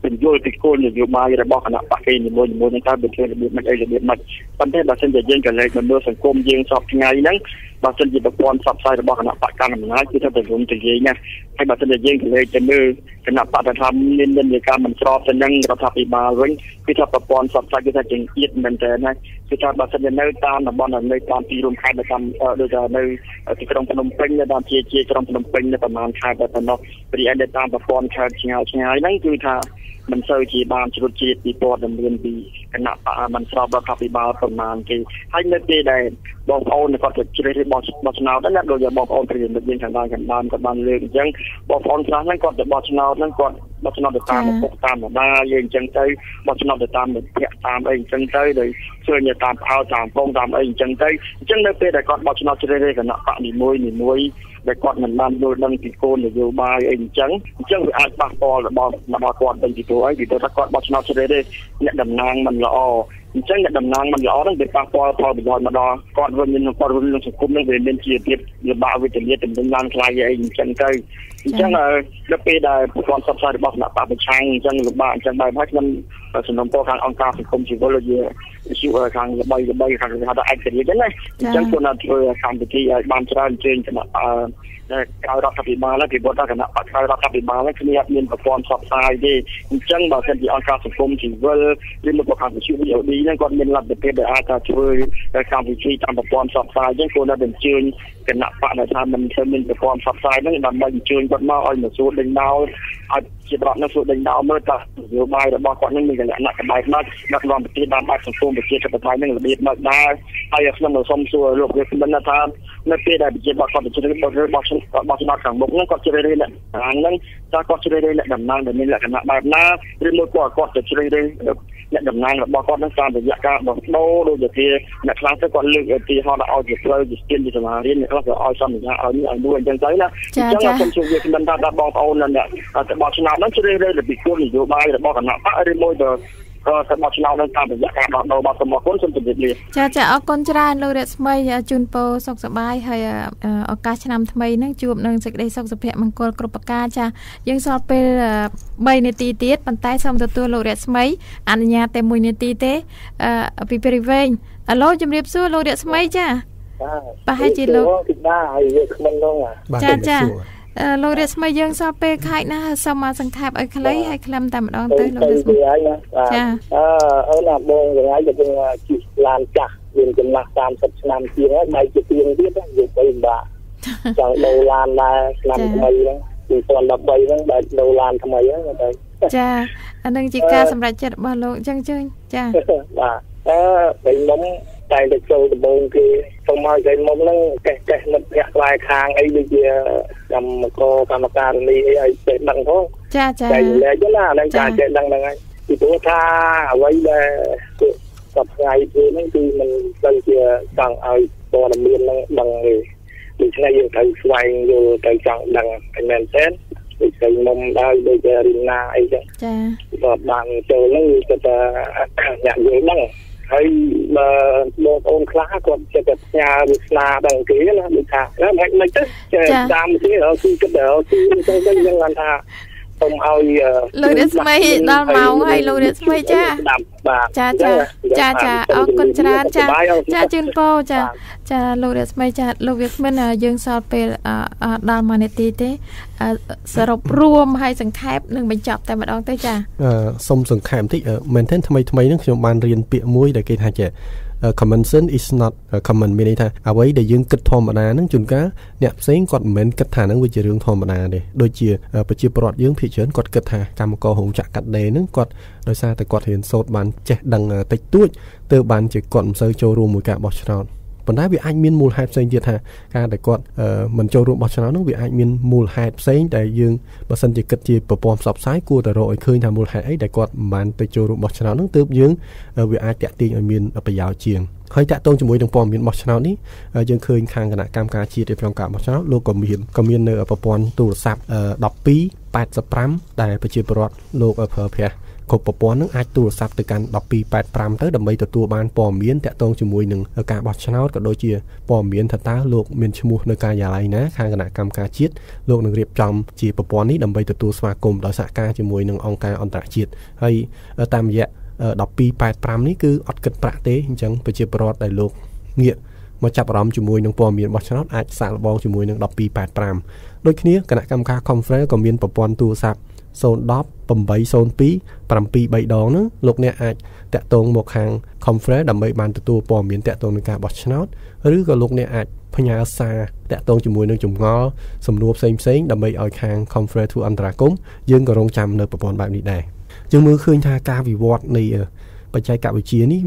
បញ្យល់ពីគោលនយោបាយរបស់គណៈបកគេនីមួយៗហ្នឹងតើវាធ្វើរបៀបម៉េចអីរបៀបម៉េចប៉ុន្តែបើសិនជាយើងក៏លេខមើលសង្គមយើងសពថ្ងៃហ្នឹងបើសិនជាប្រព័ន្ធផ្សព្វផ្សាយរបស់គណៈបកកណ្ដាលអំណាចគឺថាទៅរួមទៅនិយាយណា ហើយបើសិនជាយើងទៅលើទៅមើលគណៈបដិធម្មមាននិន្នាការមិនស្របទៅនឹងរដ្ឋាភិបាលវិញគឺថាប្រព័ន្ធផ្សព្វផ្សាយគឺថាជាទៀតមែនតើណាគឺថាបើសិនជានៅតាមតំបន់នៅតាមទីរួមខេត្តនៅតាមដូចថានៅទីក្រុងភ្នំពេញនៅតាមជាក្រុងភ្នំពេញនៅប្រមាណខេត្តតែប៉ុណ្ណោះរីឯនៅតាមប្រព័ន្ធខេត្តឆ្ងាយហ្នឹងគឺថាមិនសូវជាបានជ្រុតជាតិពីព័ត៌មានពីគណៈបកមិនស្របរដ្ឋាភិបាលប្រមាណទេហើយនៅពេលដែលបងប្អូនគាត់ទៅជ្រើសរើសបោះឆ្នោតហ្នឹងដូចជាបងប្អូនព្រៀនយើងខាងដើមក៏បានលើកអញ្ចឹងបងប្អូនខ្លះហ្នឹងគាត់ទៅបោះឆ្នោតហ្នឹងគាត់បោះឆ្នោតទៅតាមពុកតាមម្ដាយយើងអញ្ចឹងទៅបោះឆ្នោតទៅតាមមិត្តភក្តិតាមអីអញ្ចឹងទៅដោយឃើញតាមផ្អើតាមពងតាមអីអញ្ចឹងទៅអញ្ចឹងនៅពេលដែលគាត់បោះឆ្នោតជ្រើសរើសគណៈបកនីមួយដែលគាត់មិនបានយល់ដឹងពីគោលនយោបាយអីអញ្ចឹងវាអាចប៉ះពាល់របស់គាត់វិញពីព្រោះអីពីព្រោះថាគាត់បោះឆ្នោតជ្រើសរើសអ្នកតំណាងមិនល្អអញ្ចឹងអ្នកតំណាងមិនល្អហ្នឹងវាប៉ះពាល់ផលប្រយោជន៍មកដល់គាត់វិញនឹងគាត់វិញនឹងសង្គមហ្នឹងវាមានជាទៀតលំបាកវិទ្យាទំនិញឡើងថ្លៃអីអញ្ចឹងទៅអញ្ចឹងដល់ពេលដែលប្រព័ន្ធផ្សព្វផ្សាយរបស់គណៈបកប្រឆាំងអញ្ចឹងលំបាកអញ្ចឹងបែបហើយខ្ញុំសំណូមពរខាងអង្គការសង្គមស៊ីវិលជាខាងល្បីខាងគេហៅថាឯករាជ្យហ្នឹងណាអញ្ចឹងគាត់nakធ្វើកម្មវិធីឲ្យបានច្រើនជើងគណៈក្រៅរដ្ឋាភិបាលហើយពីព្រោះថាគណៈបកក្រៅរដ្ឋាភិបាលហ្នឹងគ្នាអត់មានប្រព័ន្ធផ្សព្វផ្សាយទេអញ្ចឹងបើសិនជាអង្គការសង្គមស៊ីវិលឬមកខាងវិទ្យុ VOD ហ្នឹងគាត់មានលទ្ធភាពដែលអាចធ្វើកម្មវិធីតាមប្រព័ន្ធផ្សព្វផ្សាយអញ្ចឹងគាត់nakបញ្ជូនគណៈបកដែលថាមិនធ្វើមានប្រព័ន្ធផ្សព្វផ្សាយហ្នឹងដើម្បីបញ្ជូនគាត់មកឲ្យមកសួរដេញដោលឲ្យជាប្រវត្តិនឹងសួរដេញដោលមើលតើនយោបាយរបស់គាត់នឹងមានលក្ខណៈក្បែរណាស់ដឹកនាំប្រទេសតាមបែបសង្គមប្រជាធិបតេយ្យនឹងរបៀបមកដែរហើយខ្ញុំសូមសួរលោកវាមិនថានៅពេលដែលប្រជាពលរដ្ឋគាត់ជ្រើសរើសរបស់ឆ្នោតខាងមុខហ្នឹងគាត់ជ្រើសរើសអ្នកហ្នឹងតើគាត់ជ្រើសរើសអ្នកតំណាងដែលមានលក្ខណៈបែបណាឬមួយគាត់ទៅជ្រើសរើសអ្នកតំណាងរបស់គាត់នឹងតាមរយៈការបោះដូរដូចជាអ្នកខ្លះទៅគាត់លើកឧទាហរណ៍ឲ្យជាផ្លូវជាស្ពានជាសាលារៀនអ្នកខ្លះក៏ឲ្យសន្យាឲ្យនេះឲ្យនោះអញ្ចឹងទៅណាអញ្ចឹងខ្ញុំជម្រាបមិនថាបងប្អូនអ្នកទៅបោះឆ្នោតហ្នឹងជ្រើសរើសពីគោលនយោបាយរបស់គណៈបកឬមួយទៅបោះឆ្នោតនឹងតាមរយៈការបោះដូររបស់សមគុណសូមជម្រាបលាចាអរគុណច្រើនលោករស្មីជូនពរសុខសប្បាយហើយឱកាសឆ្នាំថ្មីហ្នឹងជួបនឹងសេចក្តីសុខសុភមង្គលគ្រប់ប្រការចាយើងសល់ពេល3នាទីទៀតប៉ុន្តែសូមទទួលលោករស្មីអនុញ្ញាតតែ1នាទីទេពីពេលវែងអាឡូជម្រាបសួរលោករស្មីចាប្រហែលជាលោកបាទហើយយើងខ្ញុំនោះចាលោករស្មីយើងសល់ពេលខែកណាសូមសង្ខេបឲ្យខ្លីហើយខ្លឹមតែម្ដងទៅលោករស្មីចាអូនបងថ្ងៃយើងជិះឡានចាស់មានចំណាស់30ឆ្នាំជាងហើយដៃជាទៀងទៀតយើងទៅបាក់ចង់ដូរឡានដែរឆ្នាំថ្មីហ្នឹង2013ហ្នឹងដែលដូរឡានថ្មីហ្នឹងទៅចាអានឹងជាការសម្រេចចិត្តរបស់លោកអញ្ចឹងចាបាទពេលមុំតែទៅចូលដំបងគេសូមឲ្យគេមុំហ្នឹងកេះមិត្តភក្តិខ្លាយខាងអីដូចជាកម្មការនេះអីឲ្យចេះដឹងផងចាតែលេចណាហ្នឹងការចេះដឹងហ្នឹងហើយពីព្រោះថាអ្វីដែលសពថ្ងៃហ្នឹងគឺមិនទៅជាចង់ឲ្យព័ត៌មានហ្នឹងដឹងទេដូច្នេះយើងត្រូវស្វែងយល់ទៅចង់ដឹងឲ្យមែនទេដូចទៅមុំដែរដូចរីណាអីចឹងចាគាត់បានចូលហ្នឹងគឺថាអ្នកយល់ដឹងហើយបើបងប្អូនខ្លះគាត់ចិត្តតែផ្ញើវាស្នាដល់គេណាដូចថាមិនទៅតាមគេគឺគិតទៅទៅយ៉ាងថាសូមឲ្យលោករស្មីដល់ម៉ោងហើយលោករស្មីចាអរគុណច្រើនចាជូនពរចាលោករស្មីចាលោកវាគ្មិនយើងសល់ពេលដល់1នាទីទេសរុបរួមហើយសង្ខេបនឹងបញ្ចប់តែម្ដងទៅចាសូមសង្ខេបបន្តិចមែនទេថ្មីហ្នឹងខ្ញុំបានរៀនពាក្យមួយដែលគេថាជាcommon sense is not common មានន័យថាអ្វីដែលយើងគិតធម្មតាហ្នឹងជួនកាលអ្នកផ្សេងគាត់មិនមែនគិតថាហ្នឹងវាជារឿងធម្មតាទេដូចជាប្រជាពលរដ្ឋយើងភាគច្រើនគាត់គិតថាកម្មកររោងចក្រកាត់ដេរហ្នឹងគាត់ដោយសារតែគាត់រៀនសូត្របានចេះដឹងតិចតួចទើបបានជាគាត់មិនសូវចូលរួមមួយការបោះឆ្នោតប៉ុន្តែវាអាចមានមូលហេតុផ្សេងទៀតថាការដែលគាត់មិនចូលរួមបោះឆ្នោតនោះវាអាចមានមូលហេតុផ្សេងដែលយើងបើសិនជាគិតជាប្រព័ន្ធផ្សព្វផ្សាយគួរតែរកឲ្យឃើញថាមូលហេតុអីដែលគាត់មិនបានទៅចូលរួមបោះឆ្នោតនោះទើបយើងវាអាចតាក់ទាញឲ្យមានប្រយោជន៍ជាងហើយតាក់ទងជាមួយនឹងព័ត៌មានបោះឆ្នោតនេះយើងឃើញខាងគណៈកម្មការជាតិក្នុងការបោះឆ្នោតលោកក៏មាននៅប្រព័ន្ធទូរស័ព្ទ1285ដែលប្រជាពលរដ្ឋលោកប្រើប្រាស់គ្រប់ប្រព័ន្ធនឹងអាចទូរស័ព្ទទៅកាន់1285ទៅដើម្បីទទួលបានព័ត៌មានតាក់ទងជាមួយនឹងការបោះឆ្នោតក៏ដូចជាព័ត៌មានថាតើលោកមានឈ្មោះនៅការិយាល័យណាខាងគណៈកម្មការជាតិលោកនឹងរៀបចំជាប្រព័ន្ធនេះដើម្បីទទួលស្វាគមន៍ដោយសហការជាមួយនឹងអង្គការអន្តរជាតិហើយតាមរយៈ1285នេះគឺអត់គិតប្រាក់ទេអញ្ចឹងប្រជាពលរដ្ឋដែលលោកងាក មកចាប់អារម្មណ៍ជាមួយនឹងព័ត៌មានបោះឆ្នោតអាចសាកល្បងជាមួយនឹង1285ដូចគ្នាគណៈកម្មការ Conference ក៏មានប្រព័ន្ធទូរស័ព្ទ010 802 732 ដងហ្នឹងលោកអ្នកអាចតាក់ទងមកខាង Conference ដើម្បីបានទទួលព័ត៌មានតាក់ទងនឹងការបោះឆ្នោតឬក៏លោកអ្នកអាចផ្ញើសារតាក់ទងជាមួយនឹងចម្ងល់សំណួរផ្សេងៗដើម្បីឲ្យខាង Conference ធ្វើអន្តរាគមន៍យើងក៏រងចាំនៅប្រព័ន្ធបែបនេះដែរយើងមើលឃើញថាការវិវត្តនៃបច្ចេកវិទ្យានេះ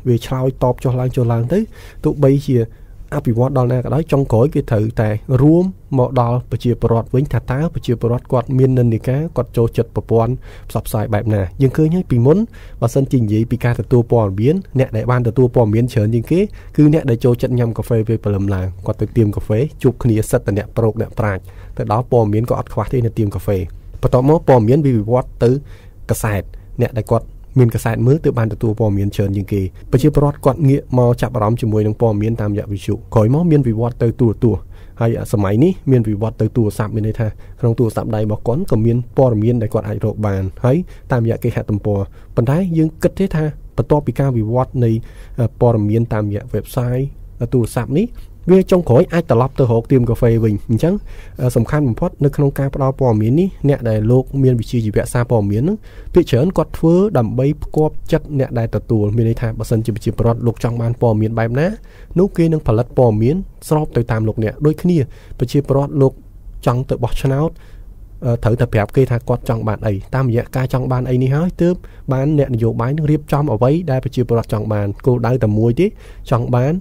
វាឆ្លើយតបចុះឡើងទៅទោះបីជាអភិវឌ្ឍដល់ណាក៏ដោយចុងក្រោយគេត្រូវតែរួមមកដល់ប្រជាពលរដ្ឋវិញថាតើប្រជាពលរដ្ឋគាត់មាននិន្នាការគាត់ចូលចិត្តប្រព័ន្ធផ្សព្វផ្សាយបែបណាយើងឃើញហើយពីមុនបើសិនជានិយាយពីការទទួលព័ត៌មានអ្នកដែលបានទទួលព័ត៌មានច្រើនជាងគេគឺអ្នកដែលចូលចិត្តញ៉ាំកាហ្វេពេលព្រលឹមឡើងគាត់ទៅទៀមកាហ្វេជួបគ្នាសិតតែអ្នកប្រូកអ្នកប្រាជ្ញទៅដល់ព័ត៌មានក៏អត់ខ្វះទេនៅទៀមកាហ្វេបន្ទាប់មកព័ត៌មានវិវត្តទៅកាសែតអ្នកដែលគាត់មានកសែតមើលទៅបានទទួលព័ត៌មានច្រើនជាងគេប្រជាពលរដ្ឋគាត់ងាកមកចាប់អារម្មណ៍ជាមួយនឹងព័ត៌មានតាមរយៈវិទ្យុក្រោយមកមានវិវត្តទៅទូរទស្សន៍ហើយសម័យនេះមានវិវត្តទៅទូរស័ព្ទមានន័យថាក្នុងទូរស័ព្ទដៃរបស់គាត់ក៏មានព័ត៌មានដែលគាត់អាចរកបានហើយតាមរយៈគេហទំព័រប៉ុន្តែយើងគិតទេថាបន្ទាប់ពីការវិវត្តនៃព័ត៌មានតាមរយៈ website ទូរស័ព្ទនេះវាចុងក្រោយអាចត្រឡប់ទៅរកទៀមកាហ្វេវិញអញ្ចឹងសំខាន់បំផុតនៅក្នុងការផ្ដល់ព័ត៌មាននេះអ្នកដែលលោកមានវិជ្ជាជីវៈសារព័ត៌មានហ្នឹងភាគច្រើនគាត់ធ្វើដើម្បីផ្គប់ចិត្តអ្នកដែលទទួលមានន័យថាបើសិនជាប្រជាពលរដ្ឋលោកចង់បានព័ត៌មានបែបណានោះគេនឹងផលិតព័ត៌មានស្របទៅតាមលោកអ្នកដូចគ្នាប្រជាពលរដ្ឋលោកចង់ទៅបោះឆ្នោតត្រូវតែប្រាប់គេថាគាត់ចង់បានអីតាមរយៈការចង់បានអីនេះហើយទើបបានអ្នកនយោបាយនឹងរៀបចំអ្វីដែលប្រជាពលរដ្ឋចង់បានគោលដៅតែមួយទេចង់បាន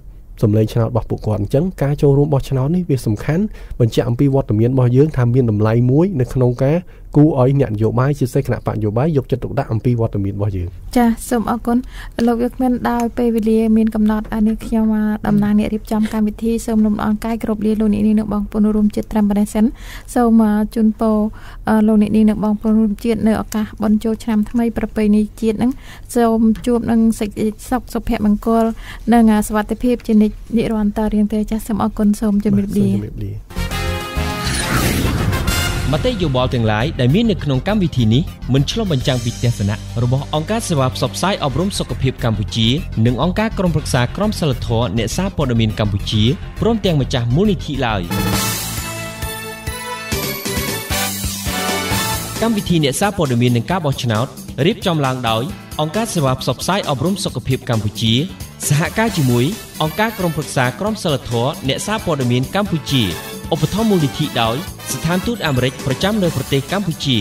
សម្លេងឆ្នោតរបស់ពួកគាត់អញ្ចឹងការចូលរួមបោះឆ្នោតនេះវាសំខាន់បញ្ជាក់អំពីវត្តមានរបស់យើងថាមានតម្លៃមួយនៅក្នុងការគូឲ្យអ្នកនយោបាយជាពិសេសគណៈបកនយោបាយយកចិត្តទុកដាក់អំពីវត្តមានរបស់យើងចាសសូមអរគុណលោកវាគ្មិនដោយពេលវេលាមានកំណត់នេះខ្ញុំតំណាងអ្នករៀបចំកម្មវិធីសូមលំអរកាយគ្រប់លាលោកអ្នកនាងនិងបងប្អូនរួមជាតិត្រឹមប៉ុណ្ណេះសិនសូមជូនពរលោកអ្នកនាងនិងបងប្អូនរួមជាតិនៅឱកាសបុណ្យចូលឆ្នាំថ្មីប្រពៃណីជាតិនឹងសូមជួបនឹងសេចក្តីសុខសុភមង្គលនិងសុវត្ថិភាពជានិរន្តរ៍រៀងទៅចាសសូមអរគុណសូមជម្រាបលាមតិយោបល់ទាំងឡាយដែលមាននៅក្នុងកម្មវិធីនេះមិនឆ្លុះបញ្ចាំងពីទស្សនៈរបស់អង្គការសេវាផ្សព្វផ្សាយអប់រំសុខភាពកម្ពុជានិងអង្គការក្រុមប្រឹក្សាក្រមសីលធម៌អ្នកសារព័ត៌មានកម្ពុជាព្រមទាំងម្ចាស់មូលនិធិឡើយកម្មវិធីអ្នកសារព័ត៌មាននិងការបោះឆ្នោតរៀបចំឡើងដោយអង្គការសេវាផ្សព្វផ្សាយអប់រំសុខភាពកម្ពុជាសហការជាមួយអង្គការក្រុមប្រឹក្សាក្រមសីលធម៌អ្នកសារព័ត៌មានកម្ពុជាឧបត្ថម្ភមូលនិធិដោយស្ថានទូតអាមេរិកប្រចាំនៅប្រទេសកម្ពុជា